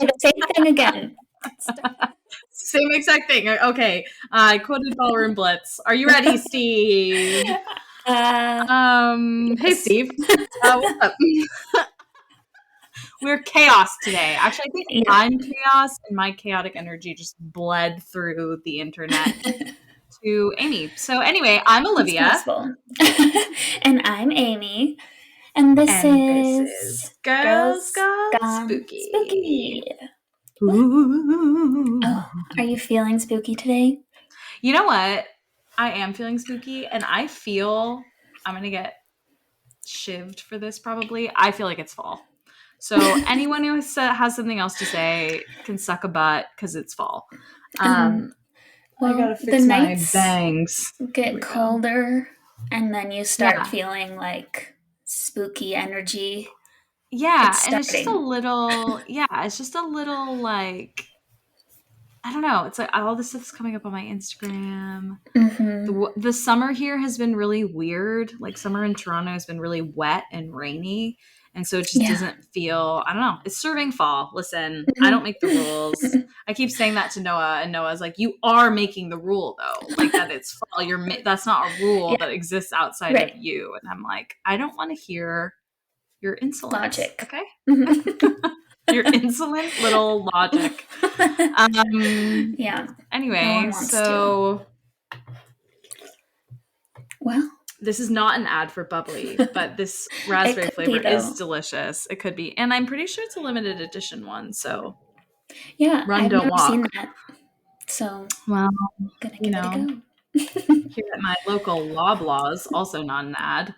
the same thing again. Same exact thing. Okay. I quoted Ballroom Blitz. Are you ready, Steve? Hey, Steve. What's up? We're chaos today. Actually, I think I'm chaos, and my chaotic energy just bled through the internet to Amy. So anyway, I'm Olivia. And I'm Amy. And this is Girls Gone Spooky. Ooh. Oh, are you feeling spooky today? You know what? I am feeling spooky, and I feel I'm going to get shivved for this probably. I feel like it's fall. So anyone who has something else to say can suck a butt because it's fall. Well, I gotta fix the my nights bangs. get colder, and then you start feeling like spooky energy. Yeah, and it's just a little. Yeah, it's just a little like. I don't know. It's like all this stuff's coming up on my Instagram. Mm-hmm. The summer here has been really weird. Like summer in Toronto has been really wet and rainy. And so it just doesn't feel, I don't know. It's serving fall. Listen, I don't make the rules. I keep saying that to Noah, and Noah's like, you are making the rule though. Like that it's fall. That's not a rule that exists outside of you. And I'm like, I don't want to hear your insolence. Logic. Okay? Your insolent little logic. Anyway, so well, this is not an ad for bubbly, but this raspberry flavor is delicious. It could be, and I'm pretty sure it's a limited edition one. So I've never seen that. So well, gonna give it a go. Here at my local Loblaws, also not an ad,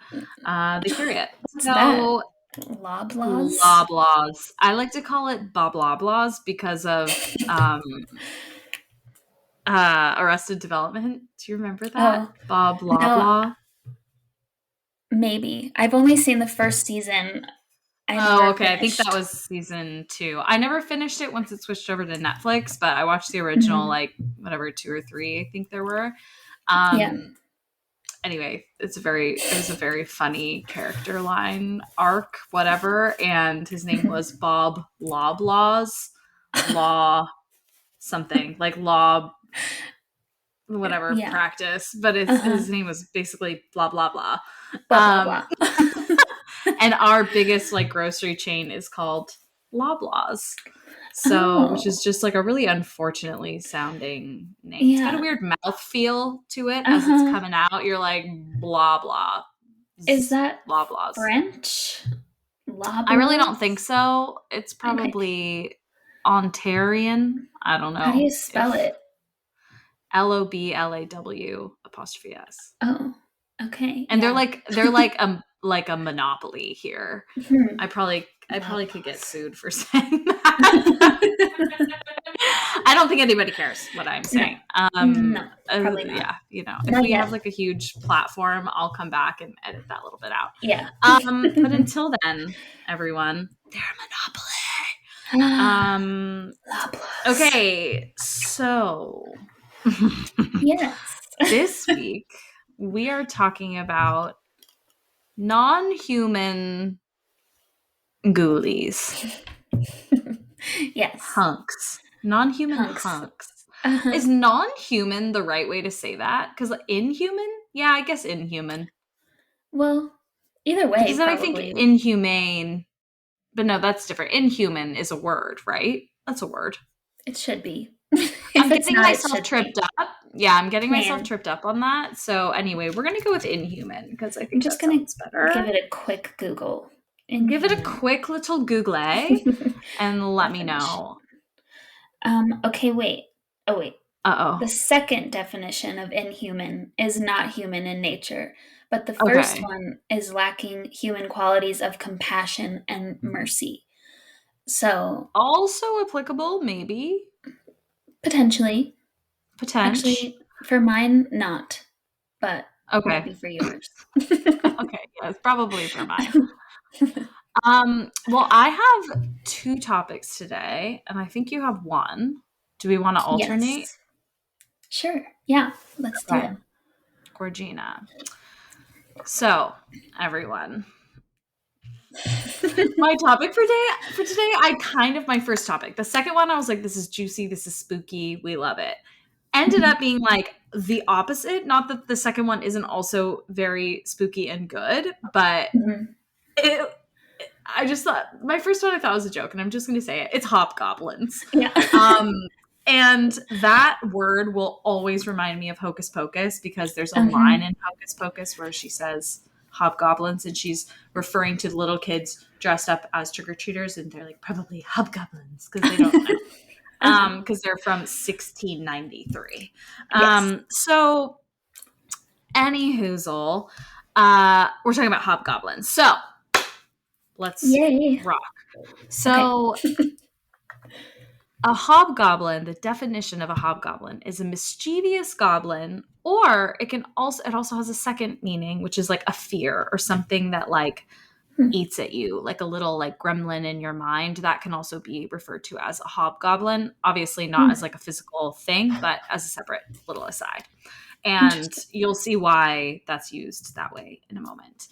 they carry it. What's that? Loblaws? Loblaws. I like to call it Bobloblaws because of Arrested Development. Do you remember that? Bob Loblaw? No. Maybe. I've only seen the first season. Okay. I think that was season 2. I never finished it once it switched over to Netflix, but I watched the original, like, whatever, 2 or 3, I think there were. Anyway, it was a very funny character line arc, whatever, and his name was Bob Loblaws, Law something, like law whatever practice, but his name was basically blah blah blah. Blah, blah, blah. And our biggest like grocery chain is called Loblaws. So, which is just like a really unfortunately sounding name. It's got a weird mouth feel to it as it's coming out. You're like, blah, blah. Is that Loblaws. French? Loblaws? I really don't think so. It's probably Ontarian. I don't know. How do you spell it? LOBLAW''S. Oh, okay. And they're like a monopoly here. I probably could get sued for saying that. I don't think anybody cares what I'm saying. No, probably not. Yeah, if we have like a huge platform, I'll come back and edit that little bit out. Yeah. But until then, everyone, they're a monopoly. Okay, so yes. This week we are talking about non-human ghoulies. Yes. Hunks. Non-human hunks. Is non-human the right way to say that? Because inhuman? Yeah, I guess inhuman. Well, either way, because I think inhumane. But no, that's different. Inhuman is a word, right? That's a word. It should be. I'm getting myself tripped up. Yeah, I'm getting myself tripped up on that. So anyway, we're gonna go with inhuman because I think I'm just gonna better. Give it a quick Google. Give it a quick little Google and let me know. Okay, wait. Oh, wait. Uh-oh. The second definition of inhuman is not human in nature, but the first one is lacking human qualities of compassion and mercy. So also applicable, maybe. Potentially. Actually, for mine, not. But maybe for yours. Okay, yes, probably for mine. Well, I have 2 topics today, and I think you have 1. Do we want to alternate? Yes. Sure. Yeah, let's do it. Gorgina. So, everyone, My topic for today, my first topic. The second one, I was like, this is juicy, this is spooky, we love it. Ended up being like the opposite. Not that the second one isn't also very spooky and good, but Mhm. it, I just thought my first one I thought was a joke, and I'm just going to say it. It's hobgoblins. Yeah. Um, and that word will always remind me of Hocus Pocus, because there's a line Mhm. in Hocus Pocus where she says hobgoblins, and she's referring to little kids dressed up as trick-or-treaters, and they're like probably hobgoblins because they don't know. Uh-huh. Because they're from 1693. Yes. So any hoozle, we're talking about hobgoblins. So let's Yay. rock. Okay. So a hobgoblin, the definition of a hobgoblin is a mischievous goblin, or it also has a second meaning, which is like a fear or something that like Hmm. eats at you, like a little like gremlin in your mind. That can also be referred to as a hobgoblin. Obviously not as Hmm. like a physical thing, but as a separate little aside. And Interesting. you'll see why that's used that way in a moment.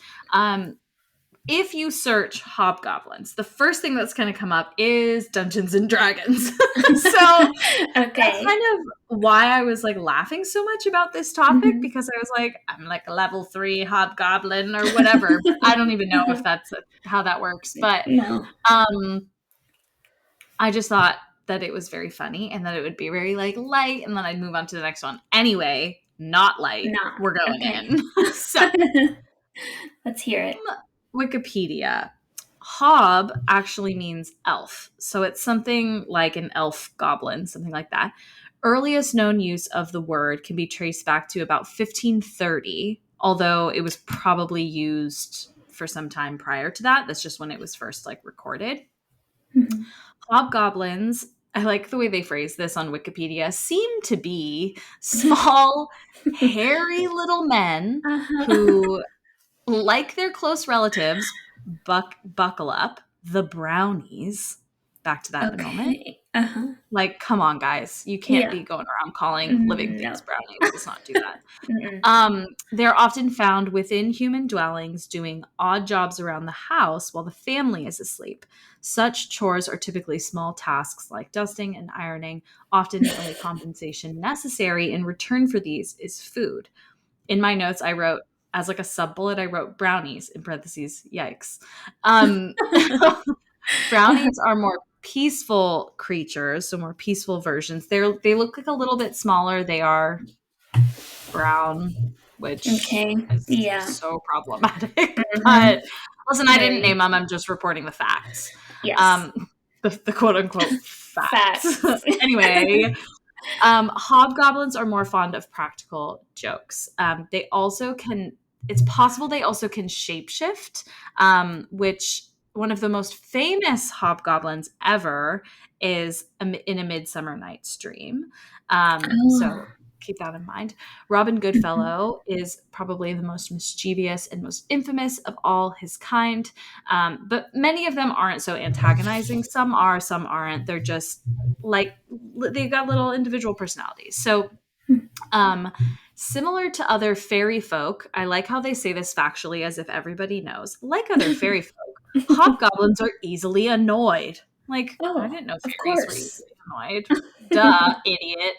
If you search hobgoblins, the first thing that's going to come up is Dungeons and Dragons. So that's Okay. kind of why I was like laughing so much about this topic, Mhm. because I was like, I'm like a level 3 hobgoblin or whatever. I don't even know if that's how that works, but No. um, I just thought that it was very funny and that it would be very like light, and then I'd move on to the next one. Anyway, not light. No. We're going Okay. in. So Let's hear it. Wikipedia. Hob actually means elf. So it's something like an elf goblin, something like that. Earliest known use of the word can be traced back to about 1530, although it was probably used for some time prior to that. That's just when it was first like recorded. Mhm. Hobgoblins, I like the way they phrase this on Wikipedia, seem to be small, hairy little men Uh-huh. who, like their close relatives, buckle up, the brownies. Back to that in a moment. Okay. Uh-huh. Like, come on, guys. You can't Yeah. be going around calling living No. things brownies. Let's not do that. Mm-mm. They're often found within human dwellings doing odd jobs around the house while the family is asleep. Such chores are typically small tasks like dusting and ironing. Often the only compensation necessary in return for these is food. In my notes, I wrote, as like a sub bullet, I wrote brownies in parentheses. Yikes. Um, brownies are more peaceful creatures, so more peaceful versions. They look like a little bit smaller. They are brown, which Okay. is Yeah. so problematic. But Mhm. listen, I didn't name Very. them. I'm just reporting the facts. Yes. Um, the quote unquote facts. Facts. Anyway, hobgoblins are more fond of practical jokes. They also can, it's possible they also can shapeshift, which one of the most famous hobgoblins ever is in A Midsummer Night's Dream. So Oh. keep that in mind. Robin Mhm. Goodfellow is probably the most mischievous and most infamous of all his kind. But many of them aren't so antagonizing. Some are, some aren't. They're just like they've got little individual personalities. So, um, similar to other fairy folk, I like how they say this factually as if everybody knows. Like other fairy folk, hobgoblins are easily annoyed. Like, I Oh, didn't know of fairies were course. easily annoyed. Duh, idiot.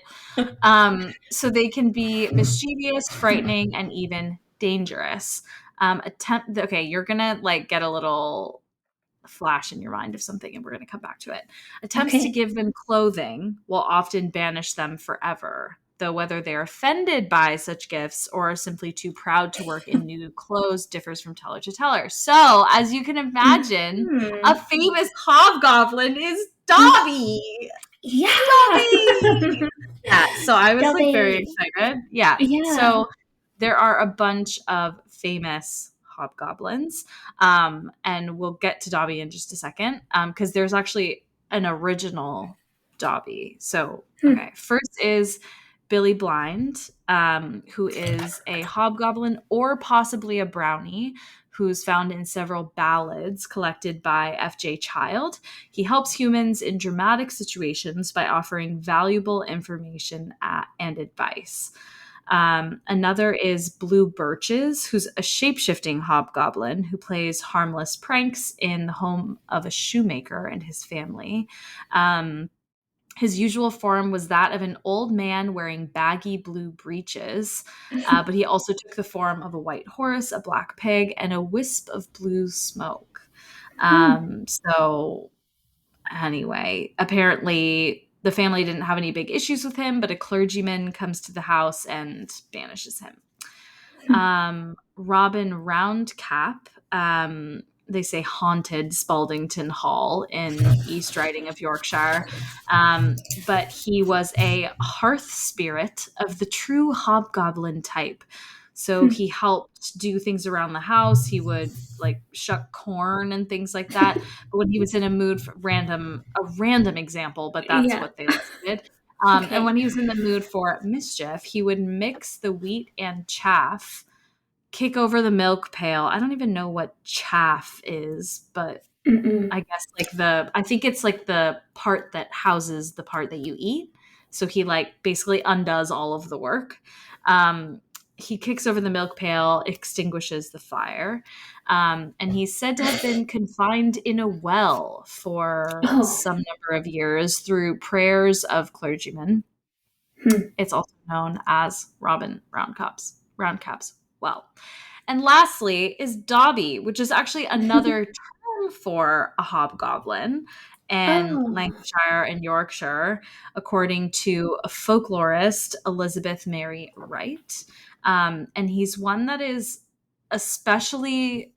So they can be mischievous, frightening, and even dangerous. Okay, you're gonna like get a little flash in your mind of something, and we're going to come back to it. Attempts to Okay. give them clothing will often banish them forever, though whether they're offended by such gifts or are simply too proud to work in new clothes differs from teller to teller. So, as you can imagine, a Mhm. famous hobgoblin is Dobby. Yeah. Dobby! Yeah, so I was like very Dobby. excited. Yeah. Yeah. So there are a bunch of famous hobgoblins. And we'll get to Dobby in just a second, because there's actually an original Dobby. So, Hmm. okay, first is Billy Blind, who is a hobgoblin or possibly a brownie who's found in several ballads collected by F.J. Child. He helps humans in dramatic situations by offering valuable information and advice. Another is Blue Birches, who's a shape-shifting hobgoblin who plays harmless pranks in the home of a shoemaker and his family. His usual form was that of an old man wearing baggy blue breeches, but he also took the form of a white horse, a black pig, and a wisp of blue smoke. So anyway, apparently the family didn't have any big issues with him, but a clergyman comes to the house and banishes him. Robin Roundcap, they say haunted Spaldington Hall in East Riding of Yorkshire. But he was a hearth spirit of the true hobgoblin type. So he helped do things around the house. He would like shuck corn and things like that. But when he was in a mood for a random example, but that's Yeah. what they listed. And Okay. when he was in the mood for mischief, he would mix the wheat and chaff, kick over the milk pail. I don't even know what chaff is, but Mm-mm. I guess I think it's like the part that houses the part that you eat. So he like basically undoes all of the work. He kicks over the milk pail, extinguishes the fire. And he's said to have been confined in a well for Oh. some number of years through prayers of clergymen. It's also known as Robin Roundcap's well. And lastly is Dobby, which is actually another term for a hobgoblin in Oh. Lancashire and Yorkshire, according to a folklorist, Elizabeth Mary Wright. And he's one that is especially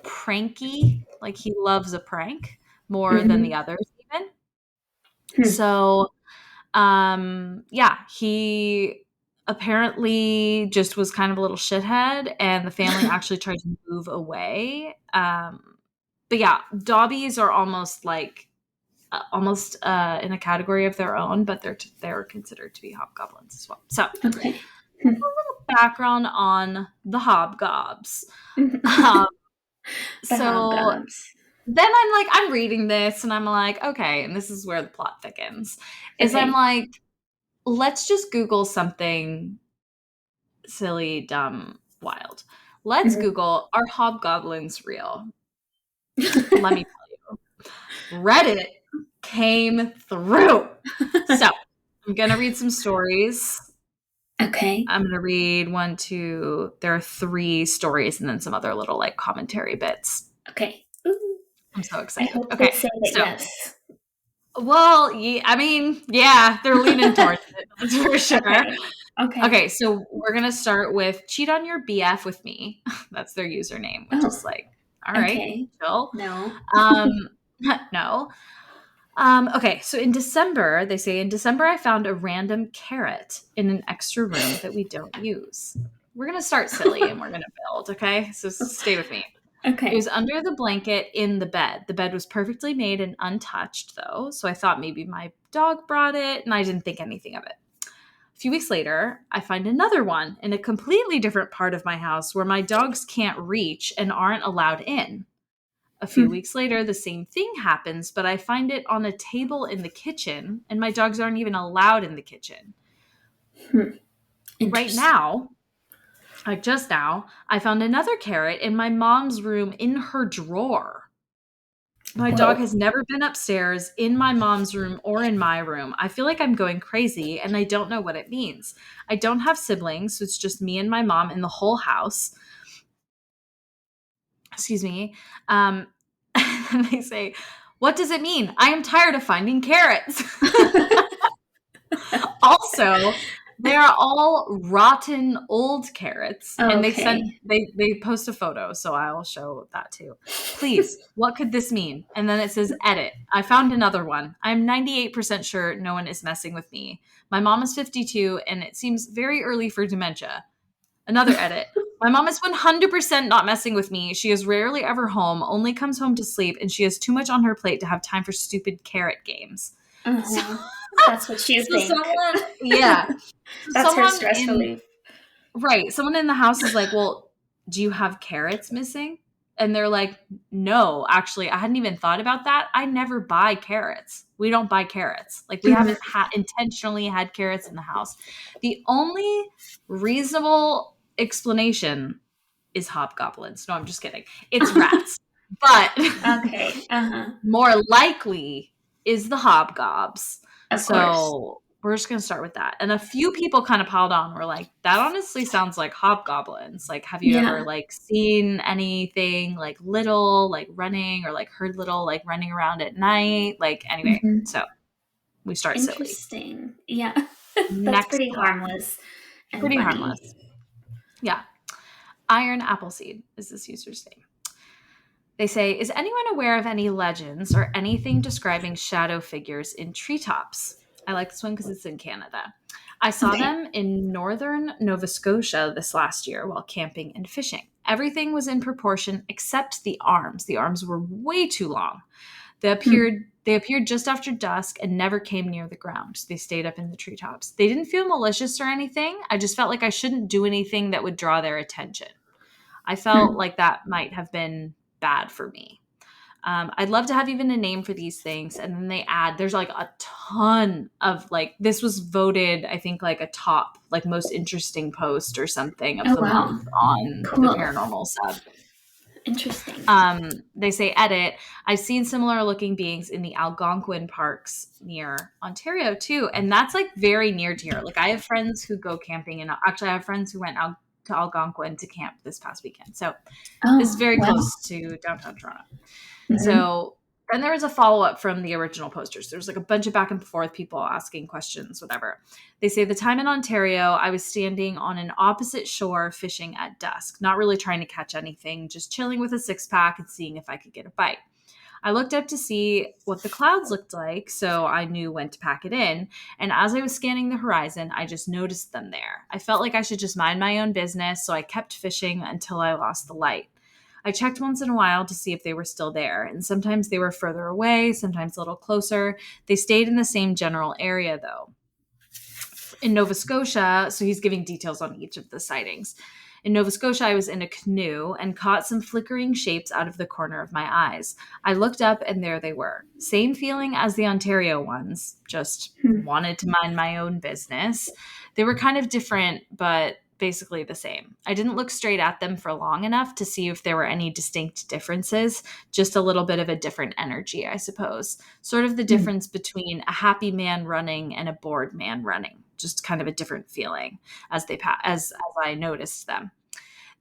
pranky, like he loves a prank more than the others even. So yeah, he apparently just was kind of a little shithead, and the family actually tried to move away. But yeah, Dobbies are almost like in a category of their own, but they're considered to be hobgoblins as well. So Okay. background on the hobgobs. The Um, so hobgobs. then I'm reading this and I'm like, okay, and this is where the plot thickens. Is I'm Okay. like, let's just Google something silly, dumb, wild. Let's Google, are hobgoblins real? Let me tell you. Reddit came through. So I'm going to read some stories. Okay. I'm going to read one, two, there are 3 stories and then some other little like commentary bits. Okay. Ooh. I'm so I excited. hope they Okay. say that So, yes. well, yeah, I mean, yeah, they're leaning towards it. That's for sure. Okay. Okay, so we're gonna start with cheat on your BF with me. That's their username, which is like, all right, Okay. chill. No. No. Okay, so in December, they say in December, I found a random carrot in an extra room that we don't use. We're gonna start silly and we're gonna build. Okay, so stay with me. It was Okay. under the blanket in the bed. The bed was perfectly made and untouched, though, so I thought maybe my dog brought it, and I didn't think anything of it. A few weeks later, I find another one in a completely different part of my house where my dogs can't reach and aren't allowed in. A few weeks later, the same thing happens, but I find it on a table in the kitchen, and my dogs aren't even allowed in the kitchen. Right now, like just now, I found another carrot in my mom's room in her drawer. My dog Whoa. has never been upstairs in my mom's room or in my room. I feel like I'm going crazy and I don't know what it means. I don't have siblings, so it's just me and my mom in the whole house. Excuse me. And they say, what does it mean? I am tired of finding carrots. Also, they are all rotten old carrots, and Okay. they post a photo, so I'll show that too. Please, what could this mean? And then it says edit. I found another one. I'm 98% sure no one is messing with me. My mom is 52 and it seems very early for dementia. Another edit. My mom is 100% not messing with me. She is rarely ever home, only comes home to sleep, and she has too much on her plate to have time for stupid carrot games. So, Uh-huh. That's what you so think. someone, yeah. So That's her someone stress in relief. Right. Someone in the house is like, well, do you have carrots missing? And they're like, no, actually, I hadn't even thought about that. I never buy carrots. We don't buy carrots. Like, we Mhm. haven't intentionally had carrots in the house. The only reasonable explanation is hobgoblins. No, I'm just kidding. It's rats. But Okay. Uh-huh. more likely is the hobgobs. Of course. So we're just going to start with that. And a few people kind of piled on. Were like, that honestly sounds like hobgoblins. Like, have you ever Yeah. like seen anything like little, like running, or like heard little, like running around at night? Like, anyway, Mhm. so we start silly. Interesting. Yeah. That's Next pretty up, harmless and pretty funny. harmless. Yeah. Iron Appleseed is this user's name. They say, is anyone aware of any legends or anything describing shadow figures in treetops? I like this one because it's in Canada. I saw Okay. them in northern Nova Scotia this last year while camping and fishing. Everything was in proportion except the arms. The arms were way too long. Hmm. They appeared just after dusk and never came near the ground. So they stayed up in the treetops. They didn't feel malicious or anything. I just felt like I shouldn't do anything that would draw their attention. I felt Hmm. like that might have been bad for me. I'd love to have even a name for these things. And then they add, there's like a ton of like, this was voted, I think, like a top, like most interesting post or something of Oh, the wow. month on the Cool. paranormal sub. Interesting. They say, edit, I've seen similar looking beings in the Algonquin parks near Ontario too. And that's like very near to here. Like, I have friends who go camping, and actually I have friends who went out to Algonquin to camp this past weekend. So this is Oh, very wow. close to downtown Toronto. Hmm. So then there was a follow up from the original posters. There's like a bunch of back and forth, people asking questions, whatever. They say, the time in Ontario, I was standing on an opposite shore fishing at dusk, not really trying to catch anything, just chilling with a 6-pack and seeing if I could get a bite. I looked up to see what the clouds looked like, so I knew when to pack it in. And as I was scanning the horizon, I just noticed them there. I felt like I should just mind my own business, so I kept fishing until I lost the light. I checked once in a while to see if they were still there, and sometimes they were further away, sometimes a little closer. They stayed in the same general area, though. In Nova Scotia, so he's giving details on each of the sightings. In Nova Scotia, I was in a canoe and caught some flickering shapes out of the corner of my eyes. I looked up and there they were. Same feeling as the Ontario ones, just Hmm. wanted to mind my own business. They were kind of different, but basically the same. I didn't look straight at them for long enough to see if there were any distinct differences, just a little bit of a different energy, I suppose. Sort of the Hmm. difference between a happy man running and a bored man running. Just kind of a different feeling as as I noticed them.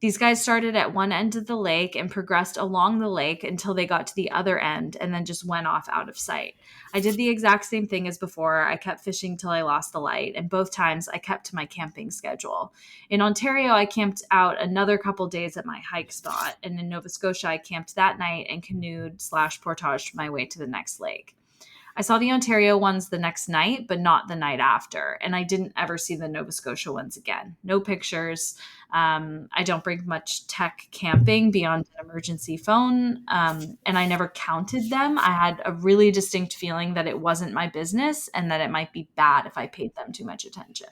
These guys started at one end of the lake and progressed along the lake until they got to the other end and then just went off out of sight. I did the exact same thing as before. I kept fishing till I lost the light, and both times I kept to my camping schedule. In Ontario, I camped out another couple days at my hike spot, and in Nova Scotia, I camped that night and canoed slash portaged my way to the next lake. I saw the Ontario ones the next night, but not the night after. And I didn't ever see the Nova Scotia ones again. No pictures. I don't bring much tech camping beyond an emergency phone. And I never counted them. I had a really distinct feeling that it wasn't my business and that it might be bad if I paid them too much attention.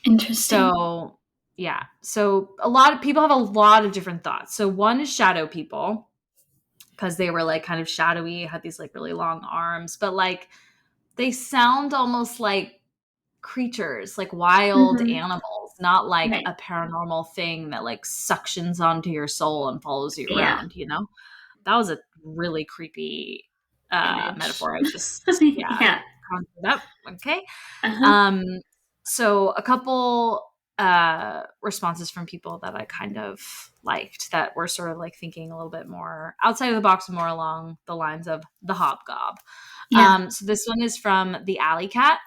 Interesting. So, yeah. So, a lot of people have a lot of different thoughts. So, one is shadow people, because they were like kind of shadowy, had these like really long arms, but like they sound almost like creatures, like wild Hmm. animals, not like Right. a paranormal thing that like suctions onto your soul and follows you Yeah. around, you know? That was a really creepy Image. metaphor. I just, yeah, Yeah. conjured up. Okay. Uh-huh. Um, so a couple responses from people that I kind of liked that were sort of like thinking a little bit more outside of the box, more along the lines of the hobgob. Yeah. So this one is from the Alley Cat.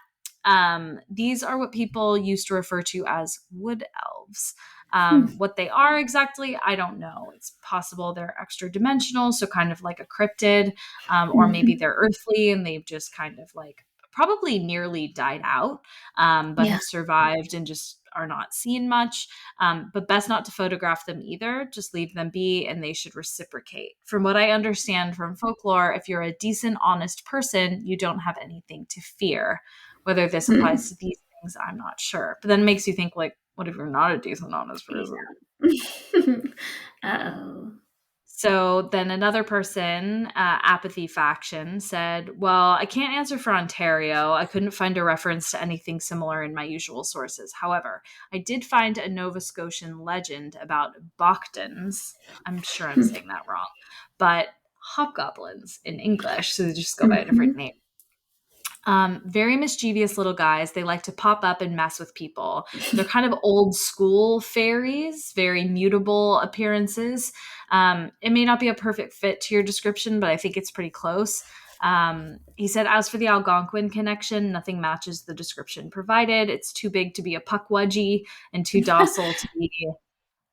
These are what people used to refer to as wood elves. Hmm. What they are exactly, I don't know. It's possible they're extra dimensional, so kind of like a cryptid, or maybe Hmm. they're earthly and they've just kind of like probably nearly died out, but Yeah. have survived and just are not seen much. But best not to photograph them either. Just leave them be and they should reciprocate. From what I understand from folklore, if you're a decent, honest person, you don't have anything to fear. Whether this applies Hmm. to these things, I'm not sure. But then it makes you think, like, what if you're not a decent, honest person? Yeah. Uh-oh. So then another person, Apathy Faction, said, well, I can't answer for Ontario. I couldn't find a reference to anything similar in my usual sources. However, I did find a Nova Scotian legend about Boctons. I'm sure I'm saying that wrong, but hobgoblins in English. So they just go by a different Mhm. name. Very mischievous little guys. They like to pop up and mess with people. They're kind of old school fairies, very mutable appearances. It may not be a perfect fit to your description, but I think it's pretty close. He said, as for the Algonquin connection, nothing matches the description provided. It's too big to be a puckwudgie and too docile to be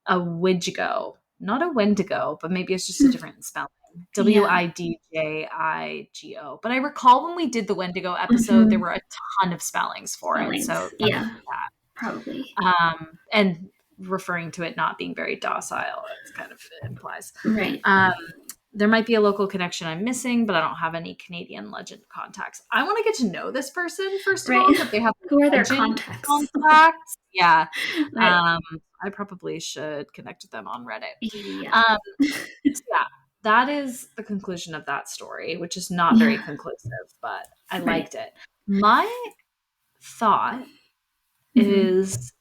a Widgigo. Not a Wendigo, but maybe it's just a different spelling. Yeah. Widgigo. But I recall when we did the Wendigo episode, there Mhm. were a ton of spellings for it. So Spellings. that Yeah, could be that. probably. And referring to it not being very docile, it's kind of implies. Right. Um, there might be a local connection I'm missing, but I don't have any Canadian legend contacts. I want to get to know this person, first of Right. all, that they have Who are their legend contacts? contacts. Yeah. Right. I probably should connect with them on Reddit. Yeah. Um, so yeah, that is the conclusion of that story, which is not very Yeah. conclusive, but I Right. liked it. My thought Mhm. is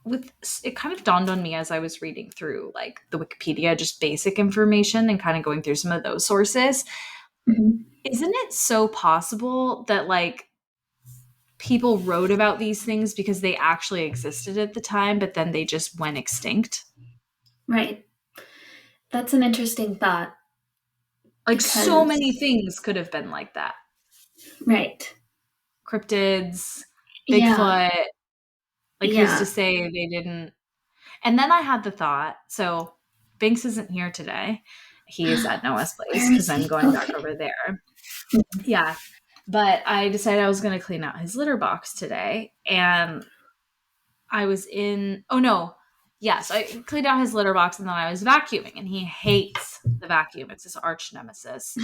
with it kind of dawned on me as I was reading through like the Wikipedia, just basic information and kind of going through some of those sources. Mhm. Isn't it so possible that like people wrote about these things because they actually existed at the time, but then they just went extinct? Right. That's an interesting thought Like so many because things could have been like that. right. Cryptids, Yeah. Bigfoot, like who's to Yeah. say they didn't? And then I had the thought, so Binks isn't here today. He's at Noah's place Where because is I'm he? going back Okay. over there. Yeah. But I decided I was going to clean out his litter box today. And I was in, oh no, yes, I cleaned out his litter box and then I was vacuuming. And he hates the vacuum, it's his arch nemesis.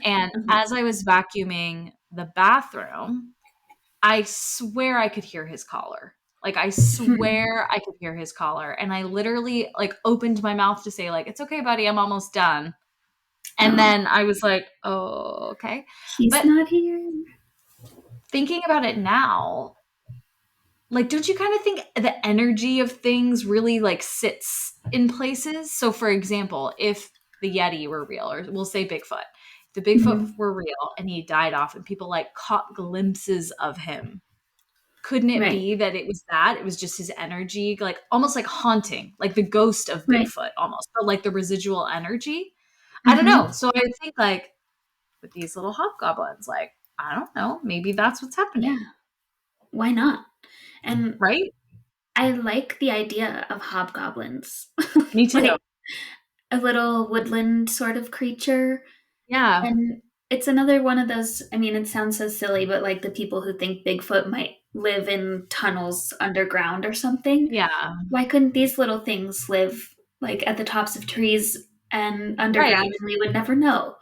And Uh-huh. as I was vacuuming the bathroom, I swear I could hear his collar. Like I swear I could hear his collar. And I literally like opened my mouth to say, like, it's okay, buddy, I'm almost done. And Oh, then I was like, oh, okay. he's But not here. thinking about it now, like, don't you kind of think the energy of things really like sits in places? So, for example, if the Yeti were real, or we'll say Bigfoot, if the Bigfoot Mhm. were real and he died off and people like caught glimpses of him, couldn't it Right. be that it was that? It was just his energy, like almost like haunting, like the ghost of Right. Bigfoot almost, but like the residual energy. I don't know. Mhm. So I think like with these little hobgoblins, like, I don't know, maybe that's what's Yeah. happening, Why not? And right? I like the idea of hobgoblins. Me too. Like a little woodland sort of creature. Yeah. And it's another one of those, I mean, it sounds so silly, but like the people who think Bigfoot might live in tunnels underground or something. Yeah. Why couldn't these little things live like at the tops of trees and underground Right. and we would never know?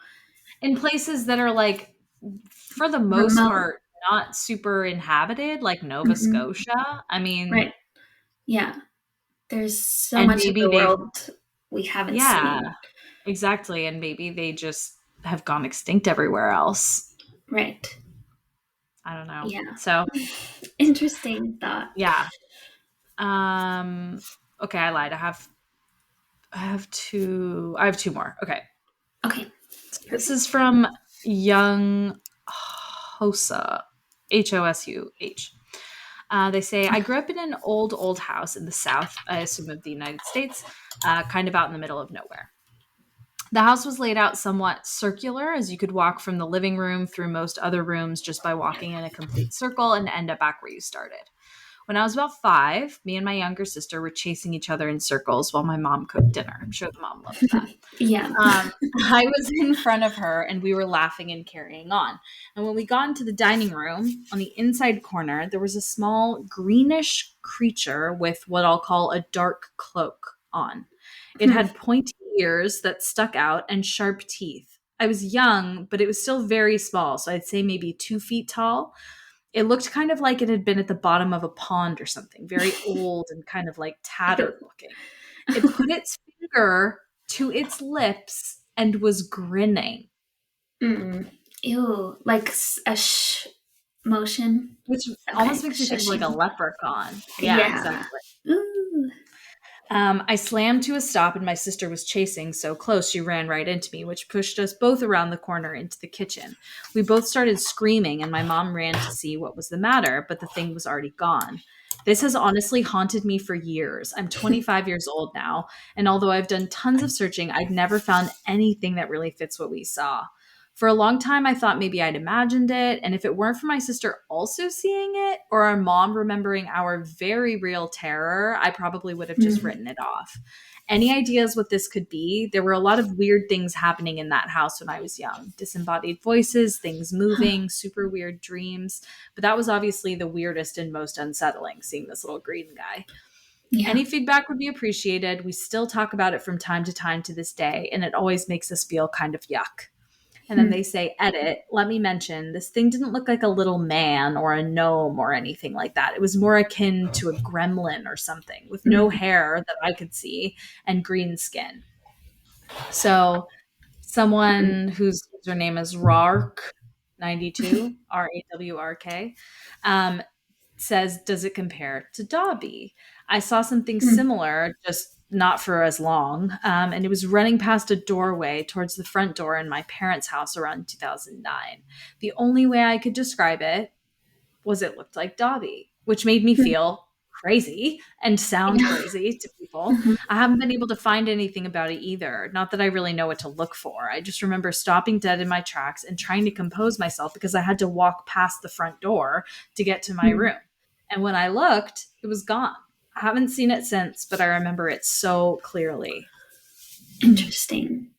In places that are like, for the most Remote. part, not super inhabited, like Nova Mhm. Scotia. I mean, Right. Yeah. There's so and much of maybe the they've, world we haven't yeah, seen. exactly. And maybe they just have gone extinct everywhere else. Right. I don't know. Yeah. So, Interesting thought. yeah. Um, okay, I lied. I have two more. Okay. Okay. This Perfect. is from Young Hosa, Hosuh. They say, I grew up in an old house in the South, I assume of the United States, kind of out in the middle of nowhere. The house was laid out somewhat circular, as you could walk from the living room through most other rooms just by walking in a complete circle and end up back where you started. When I was about 5, me and my younger sister were chasing each other in circles while my mom cooked dinner. I'm sure the mom loved that. Yeah. I was in front of her and we were laughing and carrying on. And when we got into the dining room, on the inside corner, there was a small greenish creature with what I'll call a dark cloak on. It Hmm. had pointy ears that stuck out and sharp teeth. I was young, but it was still very small, so I'd say maybe 2 feet tall. It looked kind of like it had been at the bottom of a pond or something, very old and kind of like tattered Ew. looking. It put its finger to its lips and was grinning. Mm. Ew. Like a motion. Which Okay. almost makes me think of like a Shushing. leprechaun. Yeah, Yeah. exactly. Ooh. I slammed to a stop, and my sister was chasing so close she ran right into me, which pushed us both around the corner into the kitchen. We both started screaming, and my mom ran to see what was the matter, but the thing was already gone. This has honestly haunted me for years. I'm 25 years old now, and although I've done tons of searching, I've never found anything that really fits what we saw. For a long time, I thought maybe I'd imagined it, and if it weren't for my sister also seeing it or our mom remembering our very real terror, I probably would have just Mm. written it off. Any ideas what this could be? There were a lot of weird things happening in that house when I was young. Disembodied voices, things moving, super weird dreams. But that was obviously the weirdest and most unsettling, seeing this little green guy. Yeah. Any feedback would be appreciated. We still talk about it from time to time to this day, and it always makes us feel kind of yuck. And then Hmm. they say, edit, let me mention, this thing didn't look like a little man or a gnome or anything like that. It was more akin to a gremlin or something with no Mm. hair that I could see and green skin. So someone whose username is Rark92, Rawrk, um, says, does it compare to Dobby? I saw something Mm. similar, just not for as long, and it was running past a doorway towards the front door in my parents' house around 2009. The only way I could describe it was it looked like Dobby, which made me Mm. feel crazy and sound Yeah. crazy to people. Mhm. I haven't been able to find anything about it either. Not that I really know what to look for. I just remember stopping dead in my tracks and trying to compose myself because I had to walk past the front door to get to my Mm. room. And when I looked, it was gone. I haven't seen it since, but I remember it so clearly. Interesting.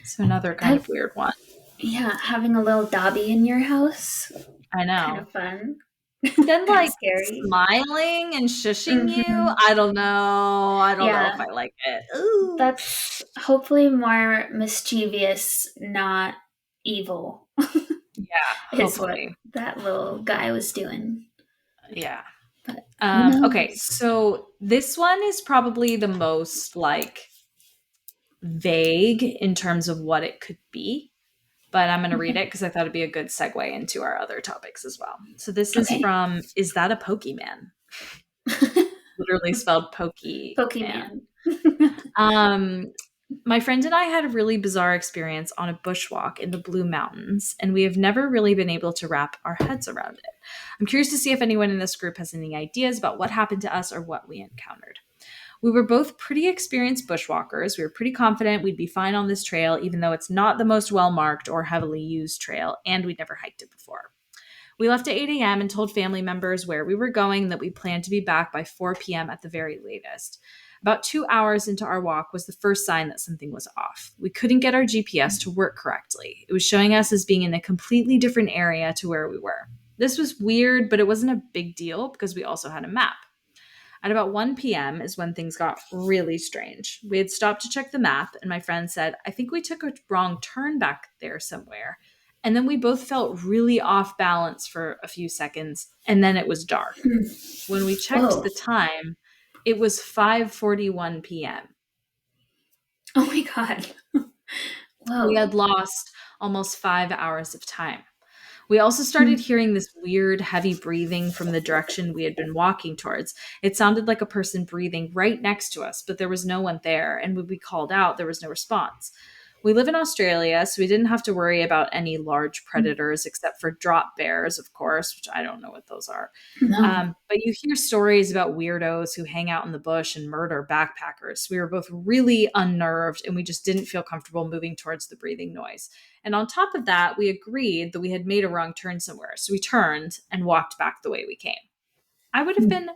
So another kind That of weird one. Yeah, having a little Dobby in your house, I kind know. of fun, Then kind of like scary. smiling and shushing you, Hmm. I don't know. I don't know if Yeah, I like it. Ooh. that's hopefully more mischievous, not evil, Yeah, is what hopefully. that little guy was doing. Yeah. But who Okay, knows? so this one is probably the most like vague in terms of what it could be, but I'm going to read Okay. it because I thought it'd be a good segue into our other topics as well. So this is Okay. from Is That a Pokemon? Literally spelled Pokemon. Pokemon. Um, my friend and I had a really bizarre experience on a bushwalk in the Blue Mountains, and we have never really been able to wrap our heads around it. I'm curious to see if anyone in this group has any ideas about what happened to us or what we encountered. We were both pretty experienced bushwalkers. We were pretty confident we'd be fine on this trail, even though it's not the most well marked or heavily used trail, and we'd never hiked it before. We left at 8 a.m. and told family members where we were going and that we planned to be back by 4 p.m. at the very latest. About 2 hours into our walk was the first sign that something was off. We couldn't get our GPS to work correctly. It was showing us as being in a completely different area to where we were. This was weird, but it wasn't a big deal because we also had a map. At about 1 p.m. is when things got really strange. We had stopped to check the map, and my friend said, I think we took a wrong turn back there somewhere. And then we both felt really off balance for a few seconds, and then it was dark. When we checked Whoa. the time, it was 5:41 p.m. Oh my god. We Whoa. had lost almost 5 hours of time. We also started Hmm. hearing this weird, heavy breathing from the direction we had been walking towards. It sounded like a person breathing right next to us, but there was no one there. And when we called out, there was no response. We live in Australia, so we didn't have to worry about any large predators except for drop bears, of course, which I don't know what those are. No. But you hear stories about weirdos who hang out in the bush and murder backpackers. We were both really unnerved and we just didn't feel comfortable moving towards the breathing noise. And on top of that, we agreed that we had made a wrong turn somewhere. So we turned and walked back the way we came. I would have been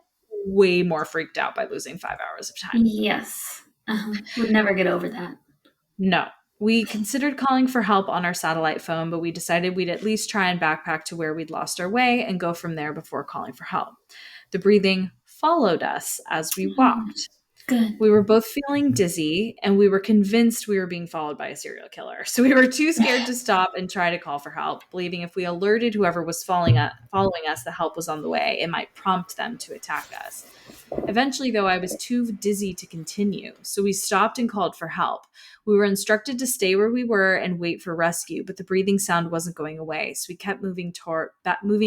way more freaked out by losing 5 hours of time. Yes. Would never get over that. No. We considered calling for help on our satellite phone, but we decided we'd at least try and backpack to where we'd lost our way and go from there before calling for help. The breathing followed us as we Oh, walked. Good. We were both feeling dizzy, and we were convinced we were being followed by a serial killer. So we were too scared to stop and try to call for help, believing if we alerted whoever was following us the help was on the way, it might prompt them to attack us. Eventually, though, I was too dizzy to continue, so we stopped and called for help. We were instructed to stay where we were and wait for rescue, but the breathing sound wasn't going away, so we kept moving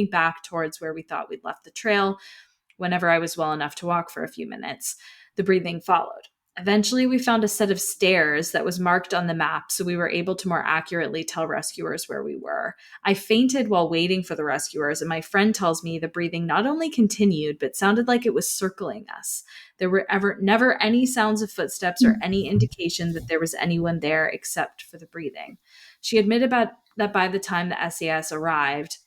back towards where we thought we'd left the trail. Whenever I was well enough to walk for a few minutes, the breathing followed. Eventually, we found a set of stairs that was marked on the map, so we were able to more accurately tell rescuers where we were. I fainted while waiting for the rescuers, and my friend tells me the breathing not only continued, but sounded like it was circling us. There were never any sounds of footsteps or any indication that there was anyone there except for the breathing. She admitted that by the time the SAS arrived,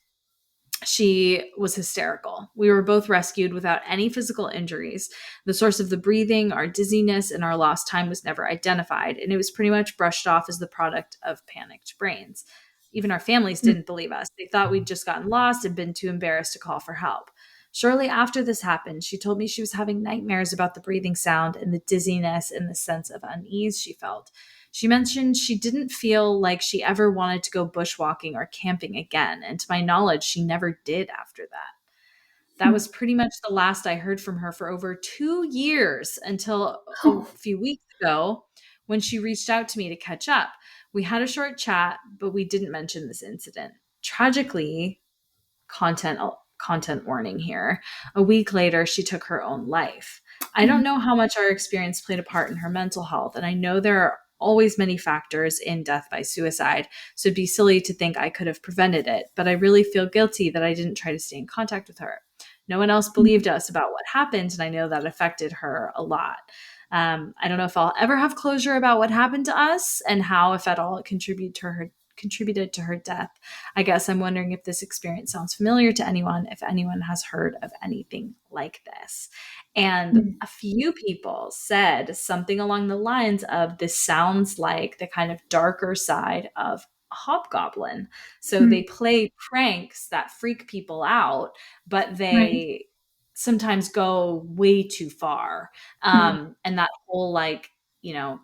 she was hysterical. We were both rescued without any physical injuries. The source of the breathing, our dizziness, and our lost time was never identified, and it was pretty much brushed off as the product of panicked brains. Even our families didn't believe us. They thought we'd just gotten lost and been too embarrassed to call for help. Shortly after this happened, she told me she was having nightmares about the breathing sound and the dizziness and the sense of unease she felt. She mentioned she didn't feel like she ever wanted to go bushwalking or camping again, and to my knowledge, she never did after that. That was pretty much the last I heard from her for over 2 years until a Oh. few weeks ago when she reached out to me to catch up. We had a short chat, but we didn't mention this incident. Tragically, content content warning here. A week later, she took her own life. I don't know how much our experience played a part in her mental health, and I know there are always many factors in death by suicide, so it'd be silly to think I could have prevented it, but I really feel guilty that I didn't try to stay in contact with her. No one else believed us about what happened, and I know that affected her a lot. I don't know if I'll ever have closure about what happened to us and how, if at all, it contributed to her death. I guess I'm wondering if this experience sounds familiar to anyone, if anyone has heard of anything like this. And a few people said something along the lines of this sounds like the kind of darker side of a hobgoblin. So they play pranks that freak people out, but Right. they sometimes go way too far. And that whole like,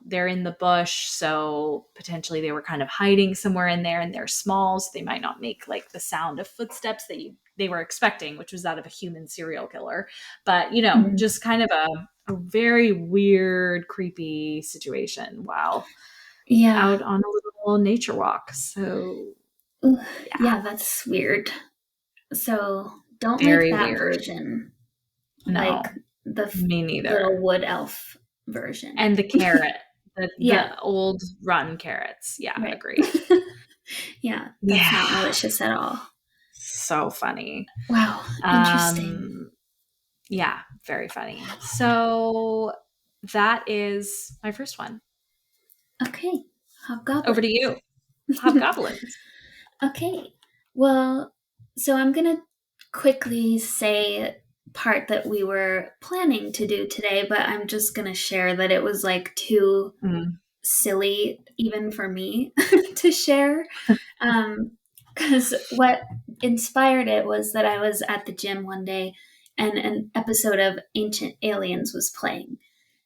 they're in the bush, so potentially they were kind of hiding somewhere in there and they're small, so they might not make like the sound of footsteps that they were expecting, which was that of a human serial killer. But, just kind of a very weird, creepy situation while Yeah. out on a little nature walk. So, Ooh, yeah, yeah, that's weird. So don't like very that weird. version, like No, the me neither. little wood elf version. And the carrot, the Yeah, the old rotten carrots. Yeah, right. agreed. Yeah, that's Yeah. not malicious at all. So funny. Wow, interesting. Um, yeah, very funny. So that is my first one. Okay, Over to hobgoblins. you. Hobgoblins. Okay, well, so I'm gonna quickly say part that we were planning to do today, but I'm just gonna share that it was like too Mm. silly even for me to share. Because what inspired it was that I was at the gym one day and an episode of Ancient Aliens was playing.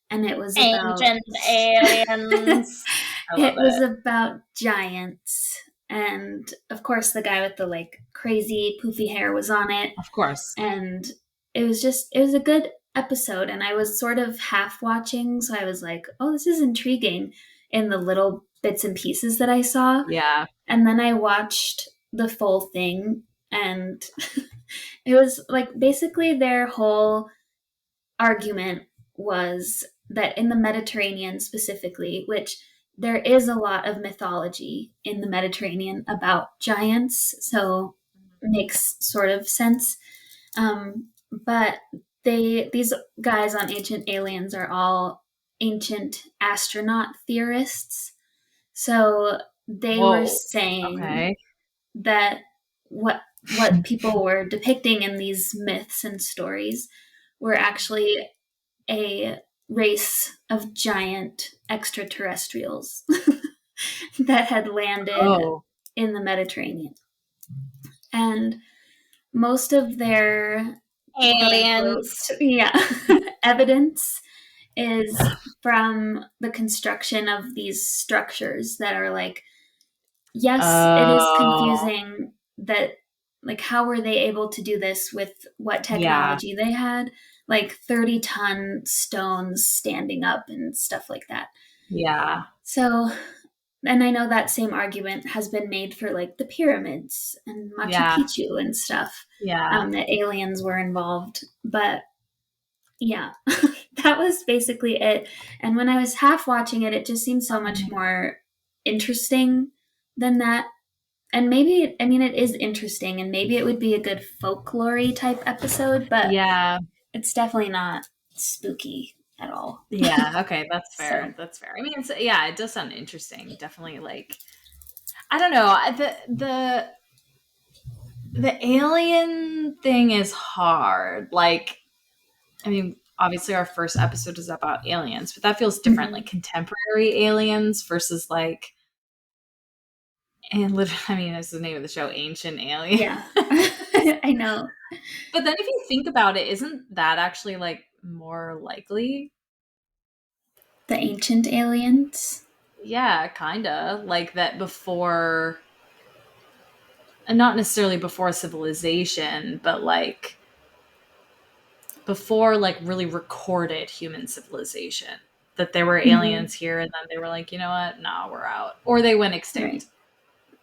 And it was about Ancient aliens. I love it was it. about giants. And of course the guy with the like crazy poofy hair was on it. Of course. And it was a good episode, and I was sort of half watching, so I was like, oh, this is intriguing in the little bits and pieces that I saw. Yeah. And then I watched the full thing, and it was like basically their whole argument was that in the Mediterranean specifically, which there is a lot of mythology in the Mediterranean about giants, so makes sort of sense. But these guys on Ancient Aliens are all ancient astronaut theorists. So they were Whoa. saying Okay. that what people were depicting in these myths and stories were actually a race of giant extraterrestrials that had landed Oh. in the Mediterranean. And most of their quote unquote, Aliens. yeah, evidence is from the construction of these structures that are like, yes, it is Oh, confusing that, like, how were they able to do this with what yeah, technology they had? Like 30-ton stones standing up and stuff like that. yeah, So, and I know that same argument has been made for like the pyramids and Machu yeah, Picchu and stuff, yeah. that aliens were involved. But yeah, that was basically it. And when I was half watching it, it just seemed so much more interesting than that. And maybe, I mean, it is interesting, and maybe it would be a good folklore type episode, but Yeah, it's definitely not spooky at all. yeah. Okay, that's So, fair. That's fair. I mean, yeah, it does sound interesting. Definitely, like I don't know. The alien thing is hard. Like, I mean, obviously, our first episode is about aliens, but that feels different. Like mhm. contemporary aliens versus like, and I mean, it's the name of the show, Ancient Alien. Yeah, I know. But then, if you think about it, isn't that actually like more likely? The ancient aliens. Yeah, kinda like that before, and not necessarily before civilization, but like before like really recorded human civilization. That there were Hmm. aliens here, and then they were like, you know what? Nah, we're out, or they went Right. extinct,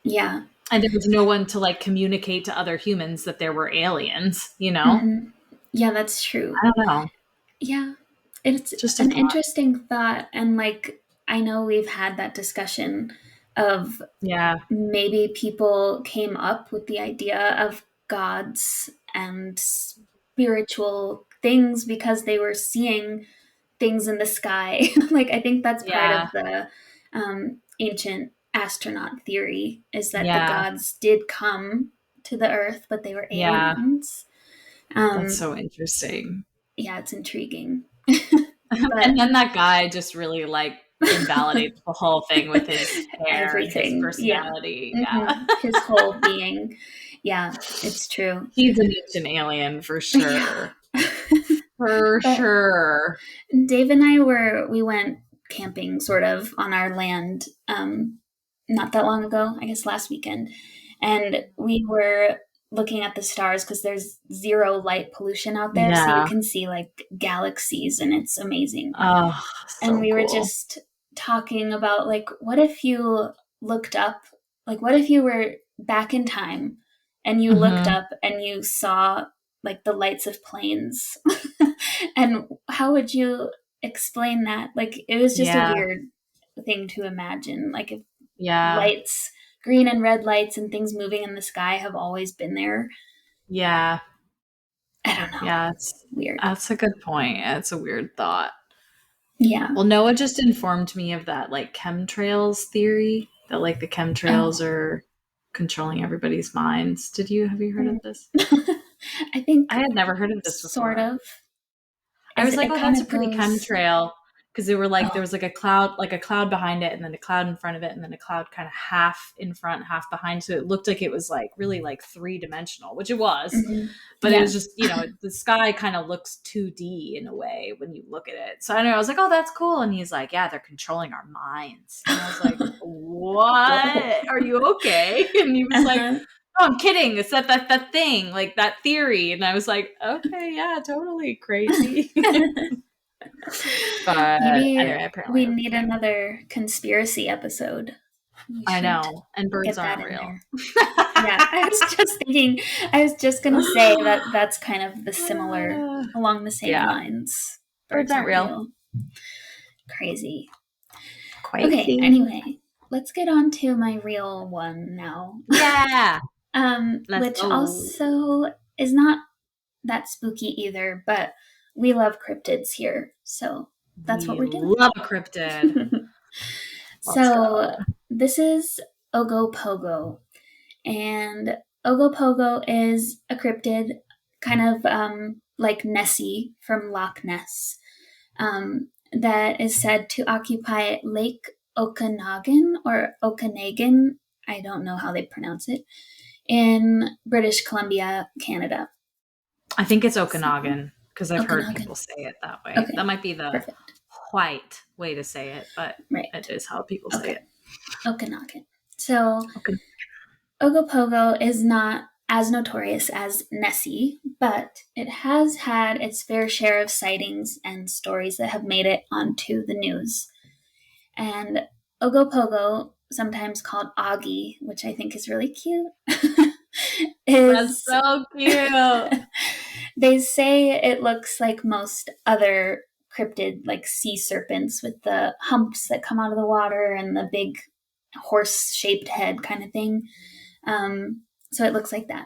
Yeah. and there was no one to like communicate to other humans that there were aliens. You know, Hmm. Yeah, that's true. I don't know. Yeah. It's Just a an thought. interesting thought. And like, I know we've had that discussion of Yeah, maybe people came up with the idea of gods and spiritual things because they were seeing things in the sky. Like, I think that's part yeah, of the ancient astronaut theory is that the yeah, gods did come to the earth, but they were yeah. aliens. That's Um, so interesting. yeah, it's intriguing. And But then that guy just really like invalidates the whole thing with his hair and his everything, yeah. personality. Yeah. Hmm. His whole being, yeah, it's true. He's an ancient alien for Yeah. sure. For But sure. Dave and we went camping sort of on our land not that long ago, I guess last weekend. And we were looking at the stars because there's zero light pollution out there. So you Yeah. can see like galaxies and it's amazing. Oh, And so we were cool. just talking about like, what if you looked up, like, what if you were back in time and you looked Hmm. up and you saw like the lights of planes? And how would you explain that? Like, it was just a Yeah. weird thing to imagine. Like, if Yeah. lights, green and red lights, and things moving in the sky have always been there. Yeah. I don't know. Yeah. Weird. That's a good point. It's a weird thought. Yeah. Well, Noah just informed me of that like chemtrails theory that like the chemtrails Oh. are controlling everybody's minds. Have you heard Mm. of this? I think I had never heard of this sort before. of. I was like, It oh, kind that's a of pretty goes. chemtrail because they were like there Oh. was like a cloud behind it, and then a cloud in front of it, and then a cloud kind of half in front, half behind. So it looked like it was like really like 3 dimensional, which it was, Hmm. but it Yeah. was just the sky kind of looks 2D in a way when you look at it. So I know I was like, oh, that's cool, and he's like, yeah, they're controlling our minds, and I was like, Whoa. what? Are you okay? And he was like, Uh-huh. oh, I'm kidding. It's that thing, like that theory. And I was like, okay, yeah, totally crazy. But Maybe anyway, apparently we it was need a scam. another conspiracy episode. We I should know. And birds get that aren't in real. there. Yeah, I was just gonna say that that's kind of the similar, along the same Yeah, lines. birds Birds aren't aren't real. real. Crazy. Okay, Crazy. anyway, let's get on to my real one now. Yeah. Let's Which go. also is not that spooky either, but we love cryptids here, so that's what We we're doing. love a cryptid. Let's So go. this is Ogopogo, and Ogopogo is a cryptid, kind of like Nessie from Loch Ness, that is said to occupy Lake Okanagan or Okanagan. I don't know how they pronounce it in British Columbia, Canada. I think it's So Okanagan because I've heard people Okanagan. say it that way. That Okay, might be the perfect. quite way to say it, but it Right. is how people say Okay. it. Okanagan. So Okay. Ogopogo is not as notorious as Nessie, but it has had its fair share of sightings and stories that have made it onto the news. And Ogopogo, sometimes called Augie, which I think is really cute, That's is so cute. they say it looks like most other cryptid, like sea serpents, with the humps that come out of the water and the big horse-shaped head kind of thing. So it looks like that.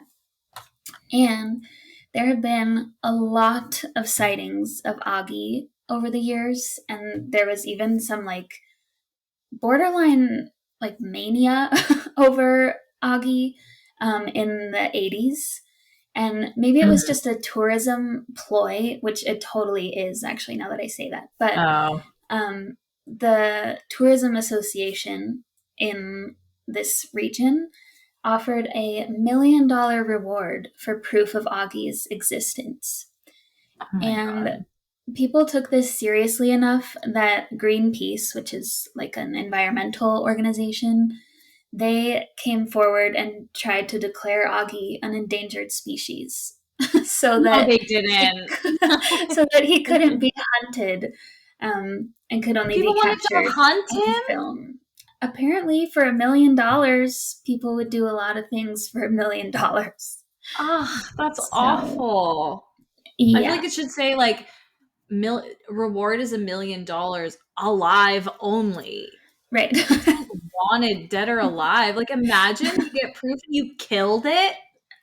And there have been a lot of sightings of Augie over the years, and there was even some like borderline like mania over Augie in the 80s. And maybe it was Mhm. just a tourism ploy, which it totally is actually now that I say that. But Oh, the tourism association in this region offered $1 million reward for proof of Augie's existence. oh my And God. people took this seriously enough that Greenpeace, which is like an environmental organization, they came forward and tried to declare Augie an endangered species so No, that they didn't. he couldn't be hunted and could only be People wanted to captured hunt on him? film. Apparently, for $1 million, people would do a lot of things for $1 million. Oh, that's So, awful. I feel like yeah, it should say like reward is $1 million alive only. right. It's not wanted dead or alive. Like imagine you get proof you killed it.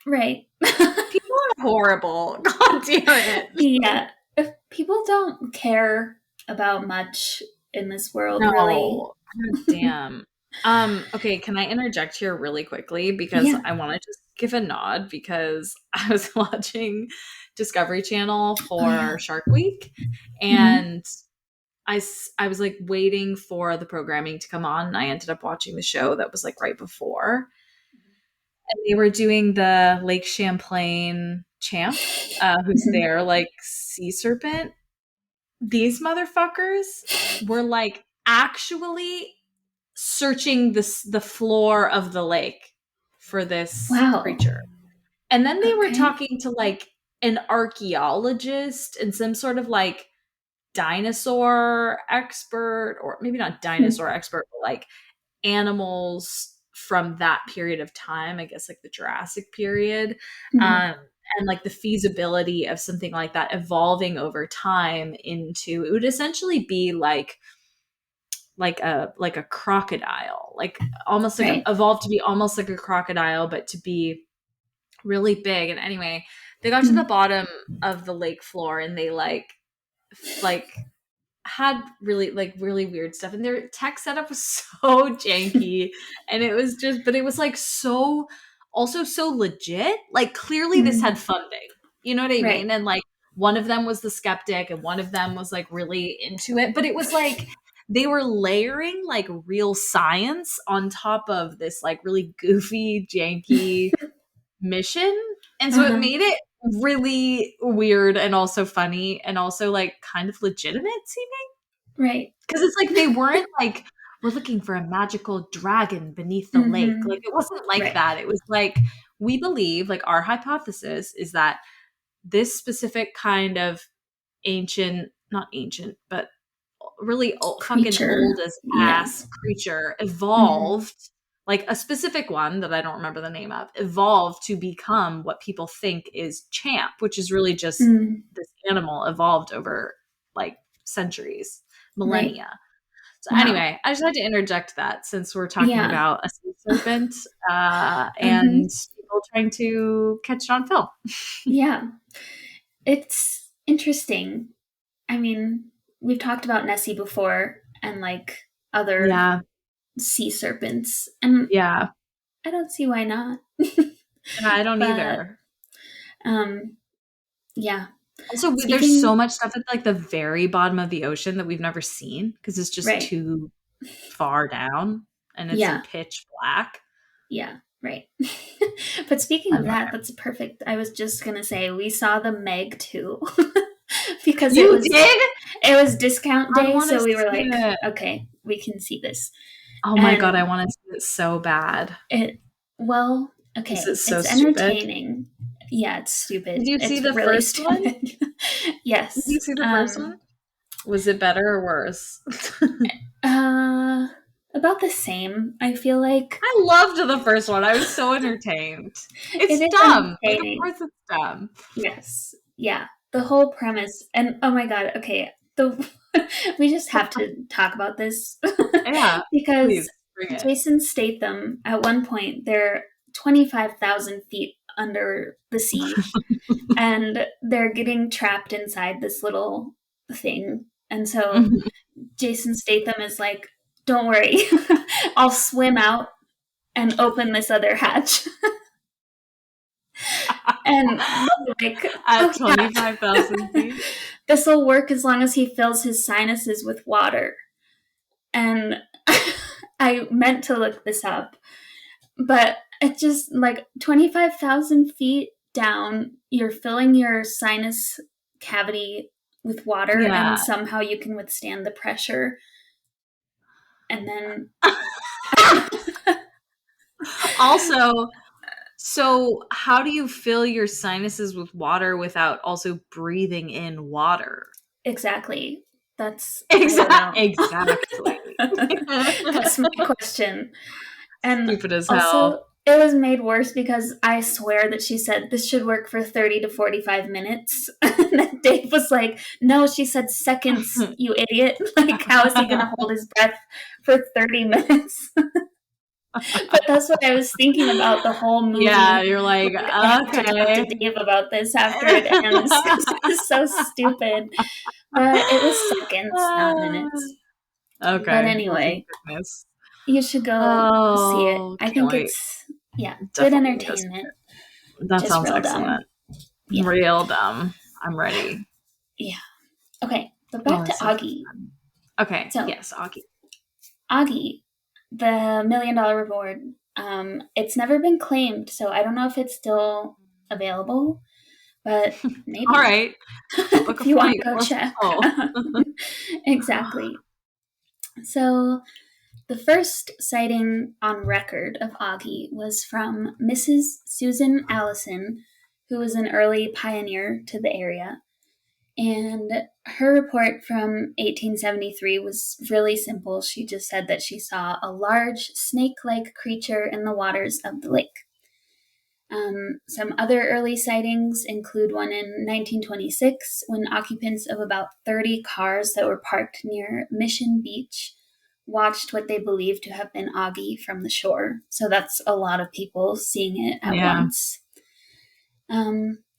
Right. People are horrible. God damn it. Yeah. If people don't care about much in this world, really. No. God damn. Okay, can I interject here really quickly because Yeah. I want to just give a nod because I was watching Discovery Channel Oh, yeah. for Shark Week Mm-hmm. and I was like waiting for the programming to come on and I ended up watching the show that was like right before and they were doing the Lake Champlain champ who's Mm-hmm. there like sea serpent. These motherfuckers were like actually searching the floor of the lake for this Wow. creature. And then they were Okay. talking to like an archaeologist and some sort of like dinosaur expert, or maybe not dinosaur expert, but like animals from that period of time, I guess like the Jurassic period. Mm-hmm. Um, and like the feasibility of something like that evolving over time into it would essentially be like a crocodile, like almost like Right. evolved to be almost like a crocodile, but to be really big. And anyway, they got to the Mm-hmm. bottom of the lake floor and they like had really weird stuff and their tech setup was so janky and it was just but it was like so also so legit, like clearly this Mm-hmm. had funding, you know what I Right. mean, and like one of them was the skeptic and one of them was like really into it, but it was like they were layering like real science on top of this like really goofy janky mission. And so it Uh-huh. made it really weird and also funny and also like kind of legitimate seeming. Right. Because it's like they weren't like, we're looking for a magical dragon beneath the lake. Mm-hmm. Like it wasn't like Right. that. It was like, we believe, like our hypothesis is that this specific kind of ancient, not ancient, but really fucking Creature. old as Yeah. ass creature Mm-hmm. evolved, like a specific one that I don't remember the name of, evolved to become what people think is Champ, which is really just Mm. this animal evolved over like centuries, Right. millennia. So Wow. anyway, I just had to interject that since we're talking Yeah. about a sea serpent Mm-hmm. and people trying to catch it on film. Yeah. It's interesting. I mean, we've talked about Nessie before and like other Yeah, sea serpents, and yeah, I don't see why not. yeah. I don't But either. um, yeah. Also, there's so Speaking much stuff at like the very bottom of the ocean that we've never seen because it's just right. too far down and it's in Yeah. pitch black. Yeah. Right. But speaking of Anyway, that, that's perfect. I was just gonna say we saw the Meg too, because you did? it was discount I day, want to so we were see like, it. okay, we can see this. Oh my God, I And want to see it so bad. it, well, Is it okay, so it's stupid? entertaining. Yeah, it's Did stupid. you see It's the really first one? stupid. Did you Yes. see the first one? Was it better or worse? Uh, about the same, I feel like. I loved the first one. I was so entertained. It It's is dumb. Like, of entertaining. course it's dumb. Yes. Yeah. The whole premise, and oh my God, okay. The we just have to talk about this Yeah, because please bring it. Jason Statham, at one point, they're 25,000 feet under the sea, and they're getting trapped inside this little thing. And so Mhm. Jason Statham is like, don't worry, I'll swim out and open this other hatch. And they're like, At oh yeah, 25,000 feet. this will work as long as he fills his sinuses with water. And I meant to look this up, but it just like 25,000 feet down, you're filling your sinus cavity with water, and Yeah. somehow you can withstand the pressure. And then Also, so how do you fill your sinuses with water without also breathing in water? exactly. I don't know. Exactly. That's my question. And Stupid as hell. also, it was made worse because I swear that she said this should work for 30 to 45 minutes. And then Dave was like, no, she said seconds, you idiot. Like, how is he going to hold his breath for 30 minutes? But that's what I was thinking about the whole Yeah, movie. you're like, Like, I have to talk to okay. Dave about this after it ends because it was so stupid. But it was seconds, not minutes. But Okay. Well, thank anyway, goodness. you should go see it. Oh, I can't think wait. it's, yeah, good Definitely gonna go see entertainment. it. That Just sounds real dumb. excellent. Yeah. Real dumb. I'm ready. Yeah. Okay, but Oh, back to that sounds Augie. fun. Okay. So, Yes, Aki. Augie, the $1 million reward, it's never been claimed, so I don't know if it's still available, but All maybe. right. Book a If you want flight. to go Let's check. go. Exactly. So, the first sighting on record of Augie was from Mrs. Susan Allison, who was an early pioneer to the area. And her report from 1873 was really simple. She just said that she saw a large snake like creature in the waters of the lake. Some other early sightings include one in 1926 when occupants of about 30 cars that were parked near Mission Beach watched what they believed to have been Augie from the shore. So that's a lot of people seeing it at Yeah. once.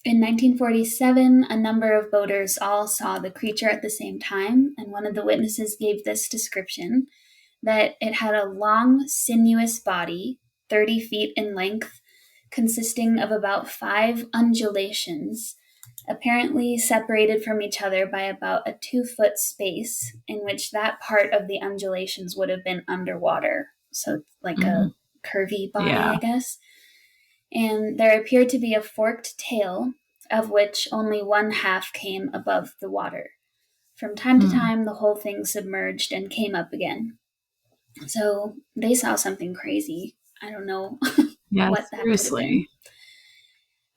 In 1947, a number of boaters all saw the creature at the same time, and one of the witnesses gave this description that it had a long, sinuous body, 30 feet in length, consisting of about 5 undulations, apparently separated from each other by about a 2 foot space, in which that part of the undulations would have been underwater. So, like Mhm. a curvy body, Yeah. I guess. And there appeared to be a forked tail, of which only one half came above the water. From time to Mm. time, the whole thing submerged and came up again. So they saw something crazy. I don't know Yeah, what that could have been. seriously.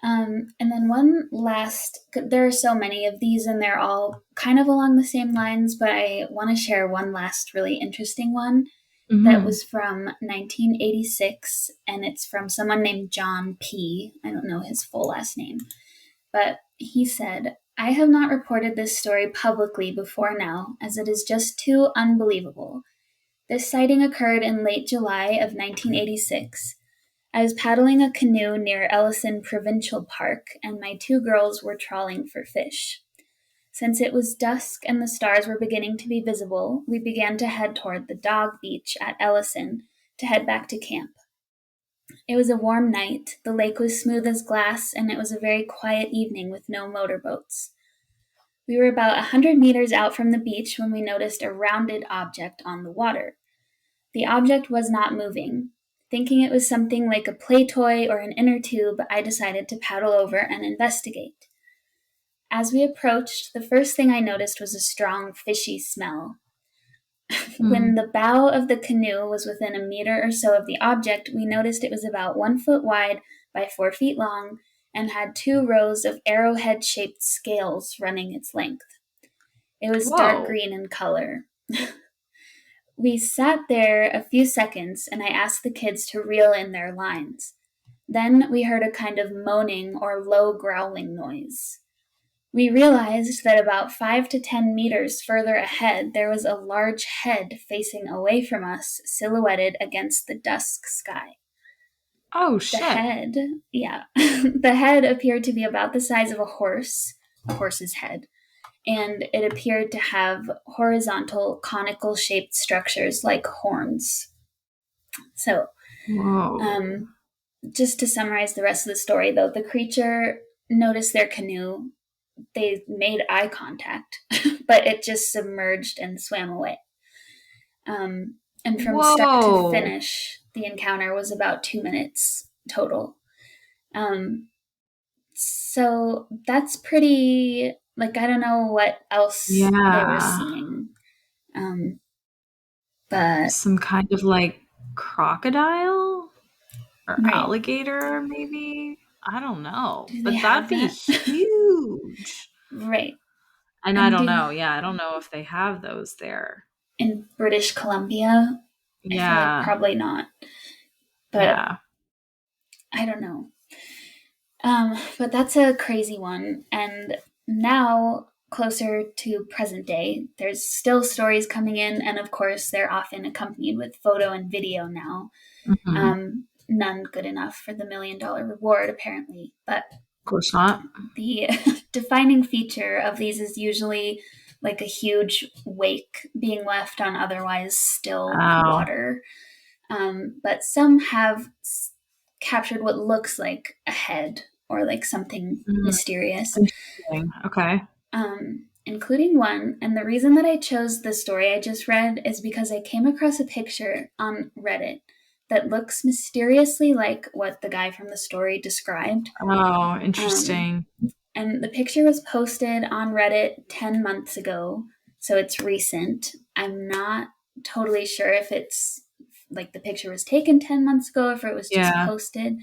And then one last, there are so many of these and they're all kind of along the same lines, but I want to share one last really interesting one that Mhm. was from 1986, and it's from someone named John P. I don't know his full last name, but he said, I have not reported this story publicly before now, as it is just too unbelievable. This sighting occurred in late July of 1986. I was paddling a canoe near Ellison Provincial Park, and my 2 girls were trawling for fish. Since it was dusk and the stars were beginning to be visible, we began to head toward the dog beach at Ellison to head back to camp. It was a warm night, the lake was smooth as glass, and it was a very quiet evening with no motorboats. We were about 100 meters out from the beach when we noticed a rounded object on the water. The object was not moving. Thinking it was something like a play toy or an inner tube, I decided to paddle over and investigate. as we approached, the first thing I noticed was a strong fishy smell. When Mm. the bow of the canoe was within a meter or so of the object, we noticed it was about 1 foot wide by 4 feet long and had 2 rows of arrowhead shaped scales running its length. It was dark Whoa. green in color. We sat there a few seconds and I asked the kids to reel in their lines. Then we heard a kind of moaning or low growling noise. We realized that about 5 to 10 meters further ahead, there was a large head facing away from us, silhouetted against the dusk sky. Oh, The shit. head, yeah, the head appeared to be about the size of a horse's head, and it appeared to have horizontal, conical shaped structures like horns. So, Whoa. um, just to summarize the rest of the story, though, the creature noticed their canoe. They made eye contact, but it just submerged and swam away. And from start to Whoa. finish, the encounter was about 2 minutes total. Um, so that's pretty, like, I don't know what else they were Yeah. seeing. Um, but, Some kind of like crocodile or right. alligator, maybe? I don't know. Do they But that'd have be that? huge. Right. And I And don't do know. Yeah, I don't know if they have those there. in British Columbia, I feel like Yeah. probably not. But Yeah. I don't know. But that's a crazy one. And now, closer to present day, there's still stories coming in, and of course, they're often accompanied with photo and video now. Hmm. Of None good enough for the $1 million reward, apparently. But course not. the defining feature of these is usually like a huge wake being left on otherwise still Oh. water. But some have captured what looks like a head or like something Mm, mysterious, interesting. Okay. including one. And the reason that I chose the story I just read is because I came across a picture on Reddit that looks mysteriously like what the guy from the story described. Oh, Um, interesting. and the picture was posted on Reddit 10 months ago, so it's recent. I'm not totally sure if it's like the picture was taken 10 months ago, if it was just Yeah. posted.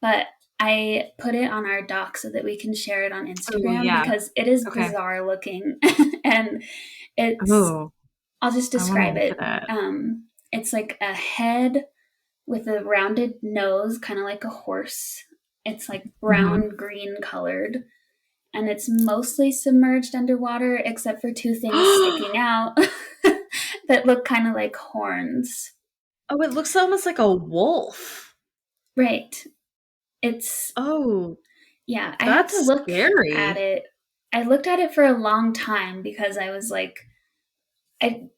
But I put it on our doc so that we can share it on Oh, Instagram yeah. because it is Okay. bizarre looking. And it's, Oh, I'll just I want to describe look it. at it. It's like a head with a rounded nose, kind of like a horse. It's like Hmm. brown green colored, and it's mostly submerged underwater except for two things sticking out that look kind of like horns. Oh, it looks almost like a wolf. Right. It's, Oh, yeah, I had to that's look at scary. it. I looked at it for a long time because I was like,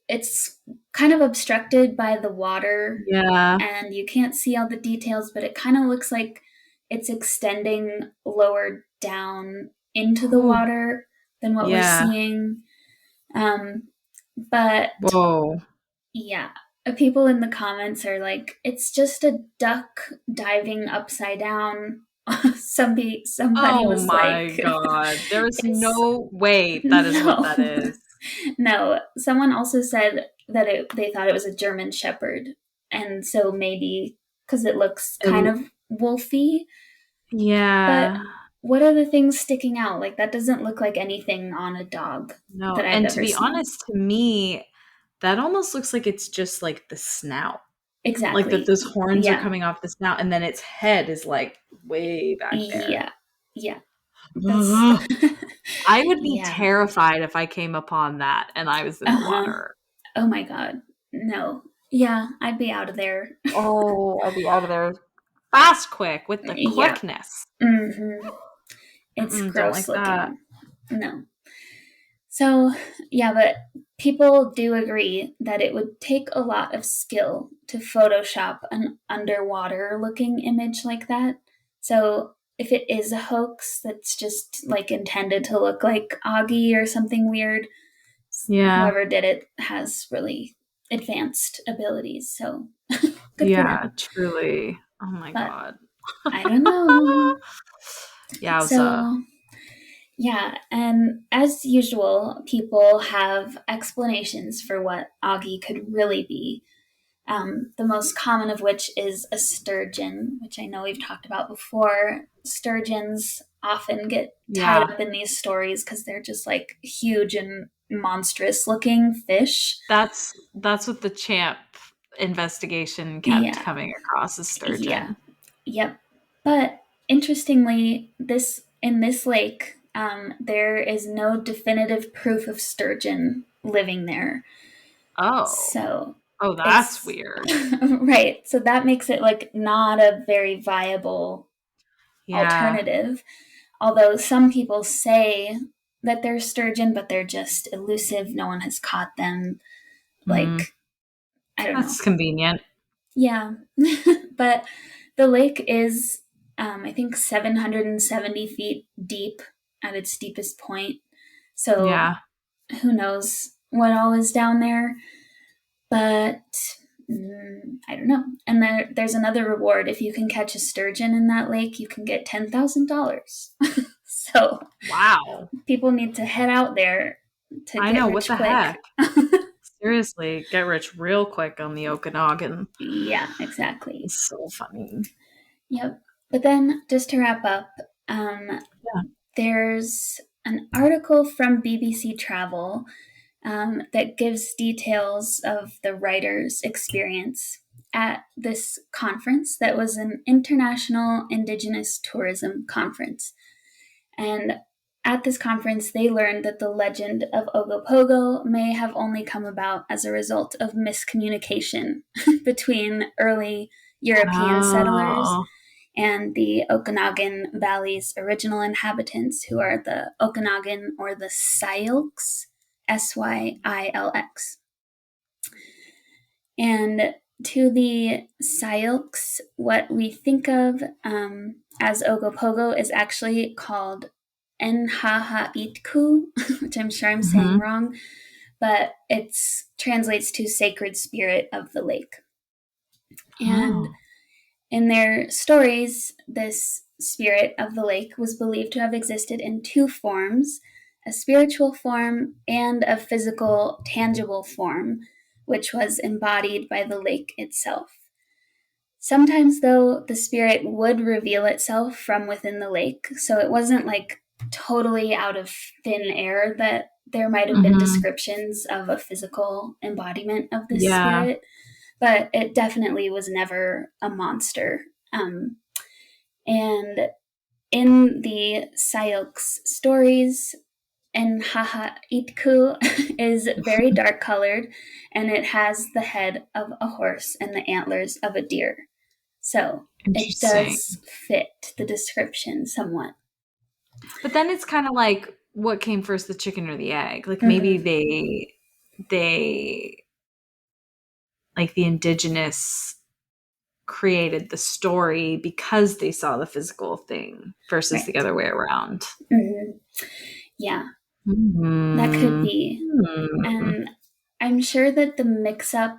it's kind of obstructed by the water Yeah. and you can't see all the details, but it kind of looks like it's extending lower down into the Whew. water than what we're Yeah. seeing. Um, but Whoa. yeah, people in the comments are like, it's just a duck diving upside down. Somebody Oh was my like, God. There is it's no way that is what no, that is. no. Someone also said that they thought it was a German Shepherd, and so maybe because it looks kind It, of wolfy. But yeah. what are the things sticking out? Like that doesn't look like anything on a dog No. that I've And to ever be seen. honest, to me, that almost looks like it's just like the snout. Like that Exactly. those horns are Yeah. coming off the snout and then its head is like way back there. Yeah. Yeah. That's I would be yeah. terrified if I came upon that and I was in the Uh-huh. water. Oh my god. No. Yeah, I'd be out of there. Oh, I'd be out of there fast, quick, with the Yeah. quickness. Mhm. It's Mm-mm, don't gross like that. looking. No. So, yeah, but people do agree that it would take a lot of skill to Photoshop an underwater looking image like that. So, if it is a hoax that's just like intended to look like Augie or something weird, Yeah, whoever did it has really advanced abilities. So, good for yeah, them. truly. Oh my But God. I don't know. Yowza. So, Yeah, and as usual, people have explanations for what Augie could really be. The most common of which is a sturgeon, which I know we've talked about before. Sturgeons often get tied Yeah. up in these stories because they're just like huge and monstrous looking fish. That's what the champ investigation kept Yeah, coming across as yeah, sturgeon. yep. But interestingly, this in this lake, there is no definitive proof of sturgeon living there. Oh. So Oh, that's it's weird. right. So that makes it like not a very viable Yeah. alternative. Although some people say that they're sturgeon, but they're just elusive. No one has caught them. Mm, Like, I don't know. that's convenient. Yeah. But the lake is, I think, 770 feet deep at its deepest point. So Yeah. who knows what all is down there. But I don't know. And there's another reward. If you can catch a sturgeon in that lake, you can get $10,000. So Wow. people need to head out there to I get know, what rich the quick. heck? Seriously, get rich real quick on the Okanagan. Yeah, exactly. It's so funny. Yep. But then, just to wrap up, um, Yeah. there's an article from BBC Travel that gives details of the writer's experience at this conference that was an international indigenous tourism conference. And at this conference, they learned that the legend of Ogopogo may have only come about as a result of miscommunication between early European settlers Oh. and the Okanagan Valley's original inhabitants, who are the Okanagan or the Syilx, Syilx. And to the Syilx, what we think of as Ogopogo is actually called Enhahaitku, which I'm sure I'm saying Hmm. wrong, but it translates to sacred spirit of the lake. And Oh. in their stories, this spirit of the lake was believed to have existed in two forms: a spiritual form and a physical, tangible form, which was embodied by the lake itself. Sometimes, though, the spirit would reveal itself from within the lake, so it wasn't like totally out of thin air that there might have been Hmm. descriptions of a physical embodiment of this Yeah. spirit, but it definitely was never a monster. And in the Sayok's stories, Enhaha Itku is very dark colored and it has the head of a horse and the antlers of a deer. So it Interesting. does fit the description somewhat. But then it's kind of like what came first, the chicken or the egg? Like maybe Mm-hmm. they like the indigenous created the story because they saw the physical thing versus the Right. other way around. Mm-hmm. Yeah, that could Hmm. be. Hmm. And I'm sure that the mix up,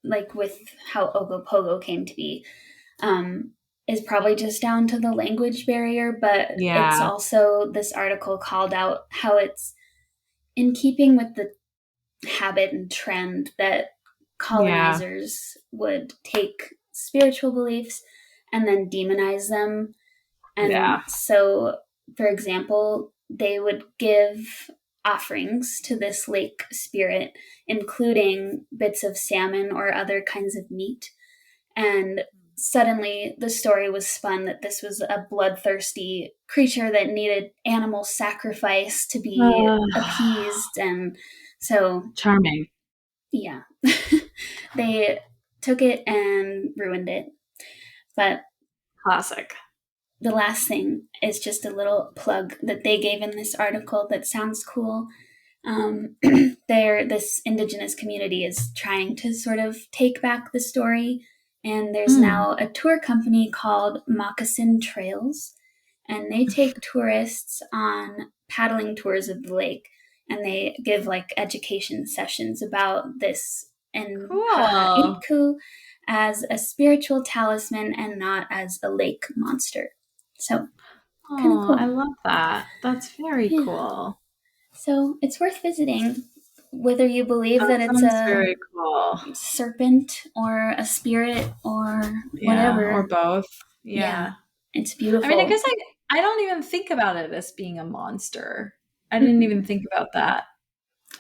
like with how Ogopogo came to be, um, is probably just down to the language barrier, but it's Yeah. also, this article called out how it's in keeping with the habit and trend that Yeah. colonizers would take spiritual beliefs and then demonize them. And Yeah. so, for example, they would give offerings to this lake spirit, including bits of salmon or other kinds of meat. And suddenly the story was spun that this was a bloodthirsty creature that needed animal sacrifice to be appeased. And so, Charming. yeah, they took it and ruined it. But Classic. the last thing is just a little plug that they gave in this article that sounds cool. This indigenous community is trying to sort of take back the story, and there's Mm. now a tour company called Moccasin Trails, and they take tourists on paddling tours of the lake, and they give like education sessions about this and Haha Cool. Itku as a spiritual talisman and not as a lake monster. So Kind of Oh, I cool. love that. That's very Yeah. cool. So it's worth visiting, whether you believe That that it's sounds a very cool. serpent or a spirit or Yeah, or whatever. both. Yeah, Yeah. it's I mean, I beautiful. guess I don't even think about it as being a monster. I didn't even Hmm. think about that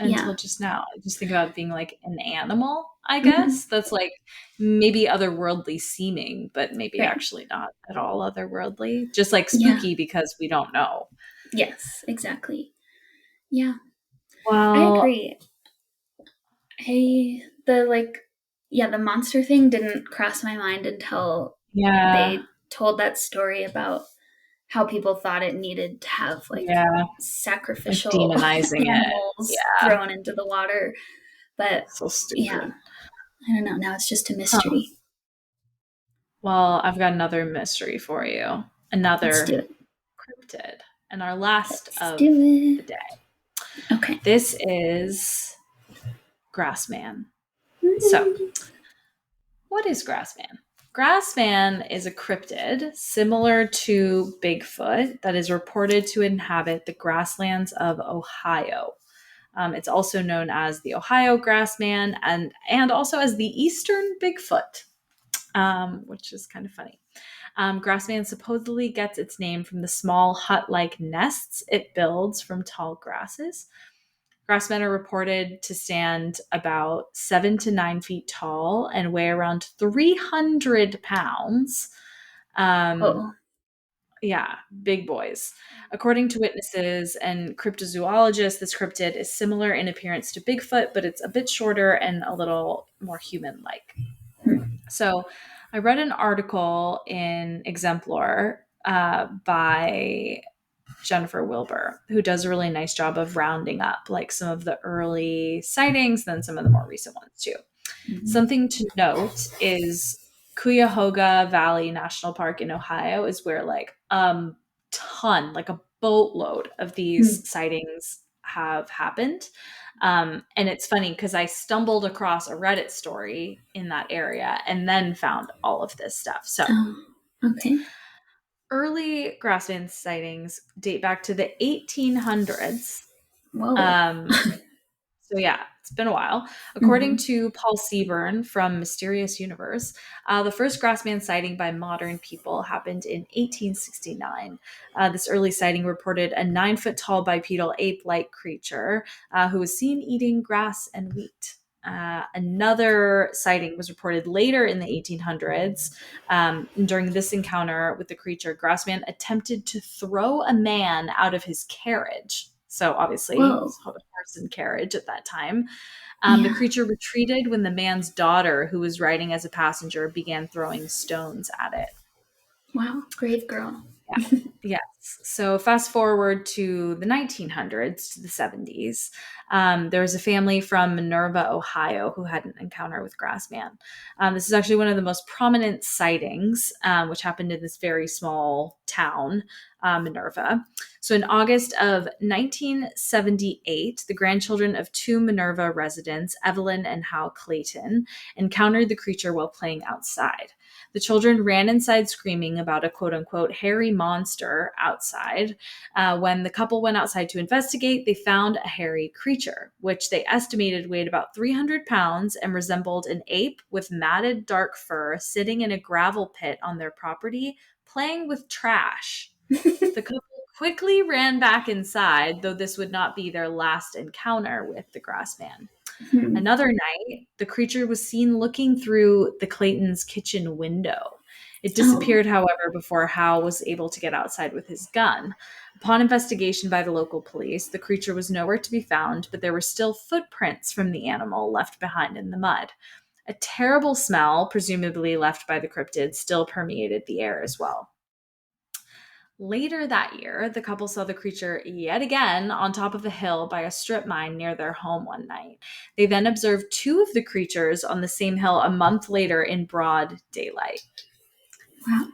Yeah. until just now. I just think about it being like an animal, I Hmm. guess. That's like maybe otherworldly seeming, but maybe Right. actually not at all otherworldly. Just like Yeah. spooky because we don't know. Yes, exactly. Yeah, I Well, agree. The like, yeah, the monster thing didn't cross my mind until yeah, they told that story about how people thought it needed to have like yeah, like sacrificial demonizing it. animals Yeah, thrown into the water. But so yeah, stupid. I don't know. Now it's just a Huh. mystery. Well, I've got another mystery for you. Let's do Another it. cryptid, and our last Let's of do the it. day. Okay. This is Grassman. So, what is Grassman? Grassman is a cryptid similar to Bigfoot that is reported to inhabit the grasslands of Ohio. It's also known as the Ohio Grassman and also as the Eastern Bigfoot, which is kind of funny. Grassman supposedly gets its name from the small hut like nests it builds from tall grasses. Grassmen are reported to stand about 7 to 9 feet tall and weigh around 300 pounds. Um, Oh, yeah, big boys. According to witnesses and cryptozoologists, this cryptid is similar in appearance to Bigfoot, but it's a bit shorter and a little more human like. So I read an article in Exemplar by Jennifer Wilbur, who does a really nice job of rounding up like some of the early sightings, then some of the more recent ones too. mhm. Something to note is Cuyahoga Valley National Park in Ohio is where like ton, like a boatload of Hmm. these sightings have happened. And it's funny because I stumbled across a Reddit story in that area and then found all of this stuff. So Oh, okay. early grassland sightings date back to the 1800s. Whoa. Um, so yeah, it's been a while. According Hmm. to Paul Seaburn from Mysterious Universe, the first grassman sighting by modern people happened in 1869. This early sighting reported a 9 foot tall bipedal ape-like creature who was seen eating grass and wheat. Another sighting was reported later in the 1800s. During this encounter with the creature, Grassman attempted to throw a man out of his carriage. So obviously, Whoa. it's a horse and carriage at that time. The Yeah. creature retreated when the man's daughter, who was riding as a passenger, began throwing stones at it. Wow. Brave girl. Yeah. Yes. So fast forward to the 1900s to the 70s. There was a family from Minerva, Ohio, who had an encounter with Grassman. This is actually one of the most prominent sightings, which happened in this very small town, Minerva. So in August of 1978, the grandchildren of two Minerva residents, Evelyn and Hal Clayton, encountered the creature while playing outside. The children ran inside screaming about a quote unquote hairy monster outside. When the couple went outside to investigate, they found a hairy creature, which they estimated weighed about 300 pounds and resembled an ape with matted dark fur sitting in a gravel pit on their property, playing with trash. The couple quickly ran back inside, though this would not be their last encounter with the grassman. Hmm. Another night, the creature was seen looking through the Claytons' kitchen window. It Oh, disappeared, however, before Hal was able to get outside with his gun. Upon investigation by the local police, the creature was nowhere to be found, but there were still footprints from the animal left behind in the mud. A terrible smell, presumably left by the cryptid, still permeated the air as well. Later that year, the couple saw the creature yet again on top of a hill by a strip mine near their home one night. They then observed two of the creatures on the same hill a month later in broad daylight. wow.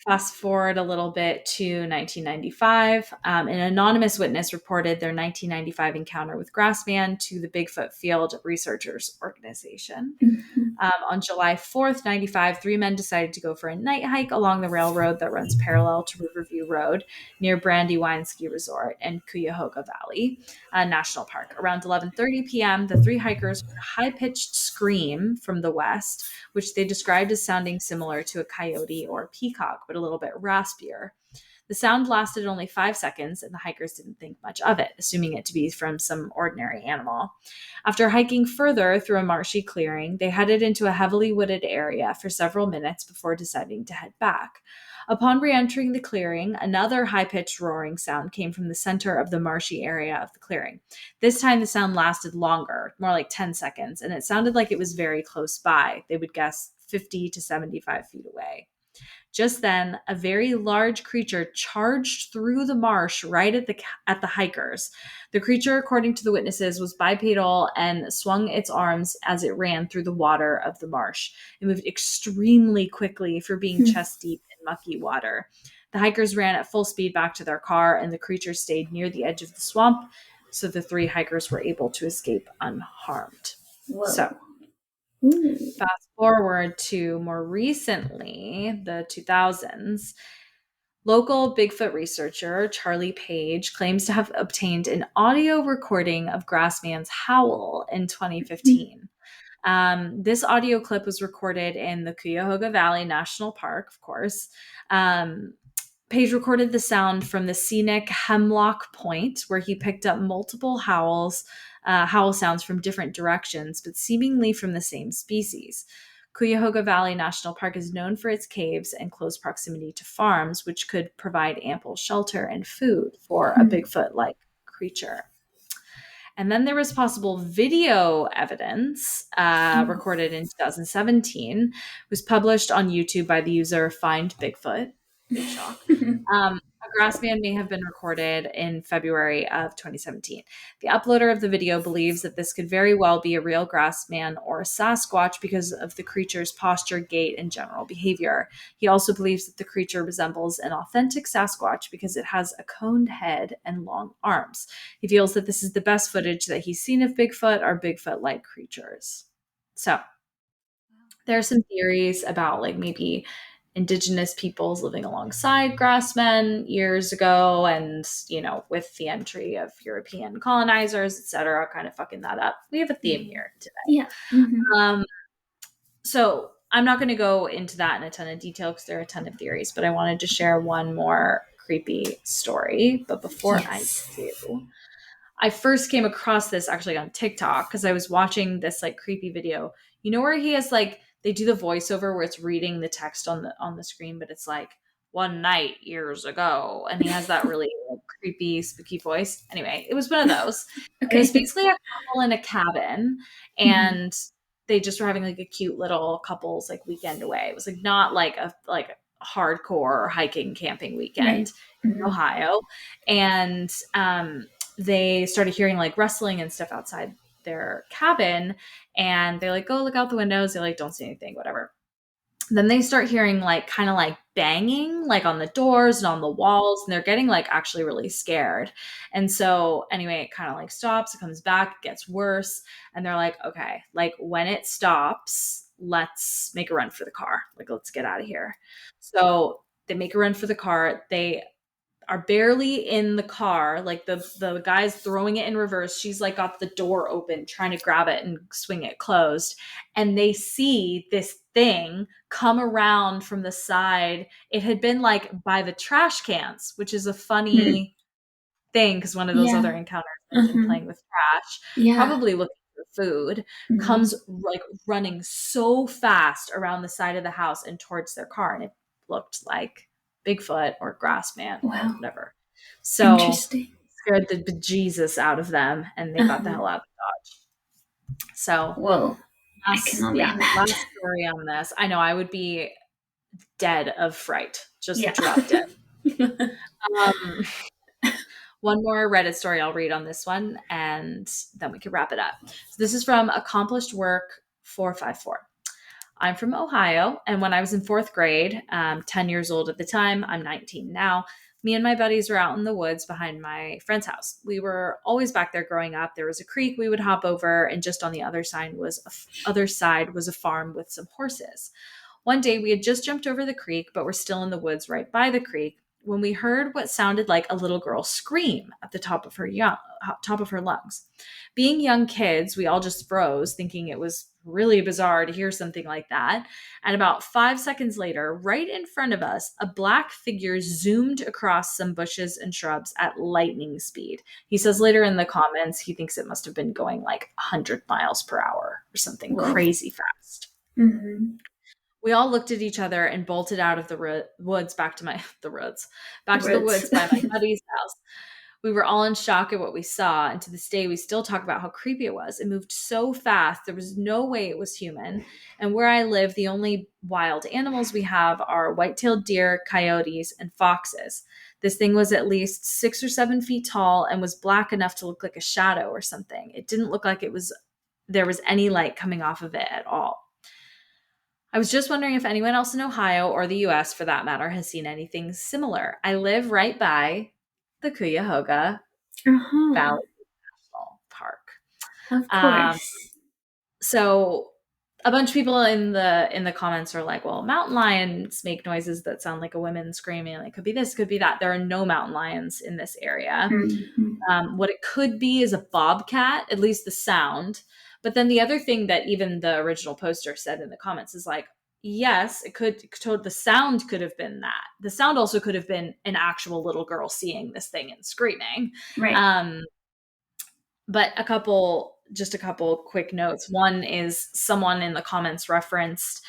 Fast forward a little bit to 1995. An anonymous witness reported their 1995 encounter with Grassman to the Bigfoot Field Researchers Organization. Mhm. On July 4th, 95, three men decided to go for a night hike along the railroad that runs parallel to Riverview Road near Brandywine Ski Resort in Cuyahoga Valley National Park. Around 11:30 p.m., the three hikers heard a high-pitched scream from the west, which they described as sounding similar to a coyote or a peacock, but a little bit raspier. The sound lasted only 5 seconds, and the hikers didn't think much of it, assuming it to be from some ordinary animal. After hiking further through a marshy clearing, they headed into a heavily wooded area for several minutes before deciding to head back. Upon re entering the clearing, another high pitched roaring sound came from the center of the marshy area of the clearing. This time, the sound lasted longer, more like 10 seconds, and it sounded like it was very close by. They would guess 50 to 75 feet away. Just then, a very large creature charged through the marsh right at the hikers. The creature, according to the witnesses, was bipedal and swung its arms as it ran through the water of the marsh. It moved extremely quickly for being chest deep in mucky water. The hikers ran at full speed back to their car, and the creature stayed near the edge of the swamp, so the three hikers were able to escape unharmed. Whoa. So, Ooh. fast forward to more recently, the 2000s, local Bigfoot researcher Charlie Page claims to have obtained an audio recording of Grassman's howl in 2015. This audio clip was recorded in the Cuyahoga Valley National Park, of course. Page recorded the sound from the scenic Hemlock Point, where he picked up multiple howl sounds from different directions, but seemingly from the same species. Cuyahoga Valley National Park is known for its caves and close proximity to farms, which could provide ample shelter and food for a Bigfoot-like creature. And then there was possible video evidence recorded in 2017. It was published on YouTube by the user Find Bigfoot. Big shock. A grassman may have been recorded in February of 2017. The uploader of the video believes that this could very well be a real grassman or a Sasquatch because of the creature's posture, gait, and general behavior. He also believes that the creature resembles an authentic Sasquatch because it has a coned head and long arms. He feels that this is the best footage that he's seen of Bigfoot or Bigfoot-like creatures. So there are some theories about like maybe indigenous peoples living alongside grassmen years ago, and with the entry of European colonizers, etc., kind of fucking that up. We have a theme here today. Yeah. Mm-hmm. So I'm not going to go into that in a ton of detail because there are a ton of theories, but I wanted to share one more creepy story. But before I do, I first came across this actually on TikTok because I was watching this like creepy video. Where he has like they do the voiceover where it's reading the text on the screen, but it's like one night years ago, and he has that really like, creepy, spooky voice. Anyway, it was one of those. Okay. It was basically a couple in a cabin, and they just were having like a cute little couples like weekend away. It was like not like a hardcore hiking camping weekend in Ohio, and they started hearing like rustling and stuff outside their cabin, and they like go look out the windows. They like don't see anything, whatever. Then they start hearing like kind of like banging like on the doors and on the walls, and they're getting like actually really scared. And so anyway, it kind of like stops, it comes back, it gets worse, and they're like, okay, like when it stops, let's make a run for the car. Like let's get out of here. So they make a run for the car. They are barely in the car. Like the guy's throwing it in reverse. She's like got the door open, trying to grab it and swing it closed. And they see this thing come around from the side. It had been like by the trash cans, which is a funny thing because one of those other encounters mentioned playing with trash, probably looking for food, comes like running so fast around the side of the house and towards their car. And it looked like Bigfoot or Grassman or whatever. So scared the bejesus out of them, and they got the hell out of Dodge. So last story on this. I know I would be dead of fright, just drop dead. One more Reddit story I'll read on this one, and then we can wrap it up. So this is from Accomplished Work 454. I'm from Ohio, and when I was in fourth grade, 10 years old at the time, I'm 19 now, me and my buddies were out in the woods behind my friend's house. We were always back there growing up. There was a creek we would hop over, and just on the other side was a farm with some horses. One day we had just jumped over the creek, but we're still in the woods right by the creek when we heard what sounded like a little girl scream at the top of her lungs. Being young kids, we all just froze, thinking it was really bizarre to hear something like that. And about 5 seconds later, right in front of us, a black figure zoomed across some bushes and shrubs at lightning speed. He says later in the comments he thinks it must have been going like 100 miles per hour or something Whoa. crazy fast. Mm-hmm. We all looked at each other and bolted out of the woods back to the Roots. woods by my buddy's house. We were all in shock at what we saw, and to this day, we still talk about how creepy it was. It moved so fast, there was no way it was human. And where I live, the only wild animals we have are white-tailed deer, coyotes, and foxes. This thing was at least 6 or 7 feet tall and was black enough to look like a shadow or something. It didn't look like there was any light coming off of it at all. I was just wondering if anyone else in Ohio or the US, for that matter, has seen anything similar. I live right by the Cuyahoga Uh-huh. Valley National Park. Of Um, course. so a bunch of people in the comments are like, well, mountain lions make noises that sound like a woman screaming. It could be this, could be that. There are no mountain lions in this area. Mm-hmm. What it could be is a bobcat, at least the sound. But then the other thing that even the original poster said in the comments is like, yes, the sound could have been that. The sound also could have been an actual little girl seeing this thing and screaming. Right. Um, but just a couple quick notes. One is someone in the comments referenced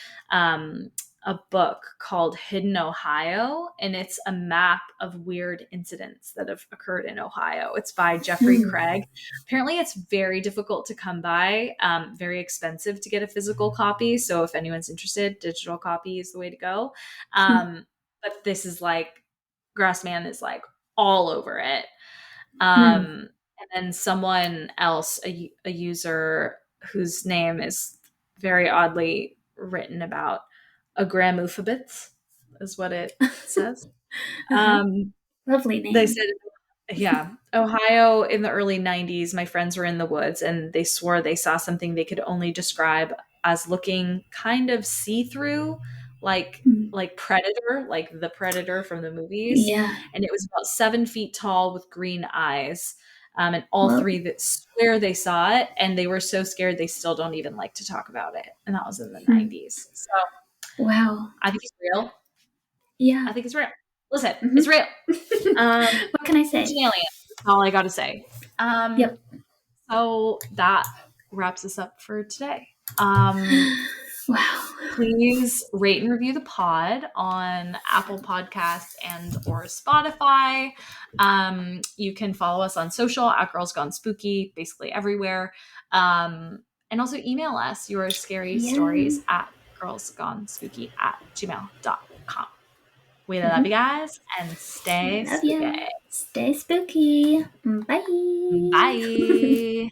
a book called Hidden Ohio, and it's a map of weird incidents that have occurred in Ohio. It's by Jeffrey Mm. Craig. Apparently, it's very difficult to come by, very expensive to get a physical copy. So, if anyone's interested, digital copy is the way to go. But this is like, Grassman is like all over it. Mm. And then someone else, a user whose name is very oddly written about, agramophobits is what it says. Uh-huh. Um, Lovely they name. said, yeah, Ohio in the early 90s, my friends were in the woods and they swore they saw something they could only describe as looking kind of see-through, like Mm. like Predator, like the Predator from the movies. Yeah. And it was about 7 feet tall with green eyes. And all Well, three that swear they saw it, and they were so scared they still don't even like to talk about it. And that was in the hmm. 90s. So Wow. I think it's real. Yeah. I think it's real. Listen, Mm-hmm. it's real. What can I Ancient say? aliens. That's all I got to say. Yep. So that wraps us up for today. Um, Wow. Please rate and review the pod on Apple Podcasts and or Spotify. You can follow us on social at Girls Gone Spooky, basically everywhere. And also email us your scary Yeah. stories at girlsgonespooky@gmail.com. We love you Mm-hmm. guys and stay Love spooky. you. Stay spooky. Bye. Bye.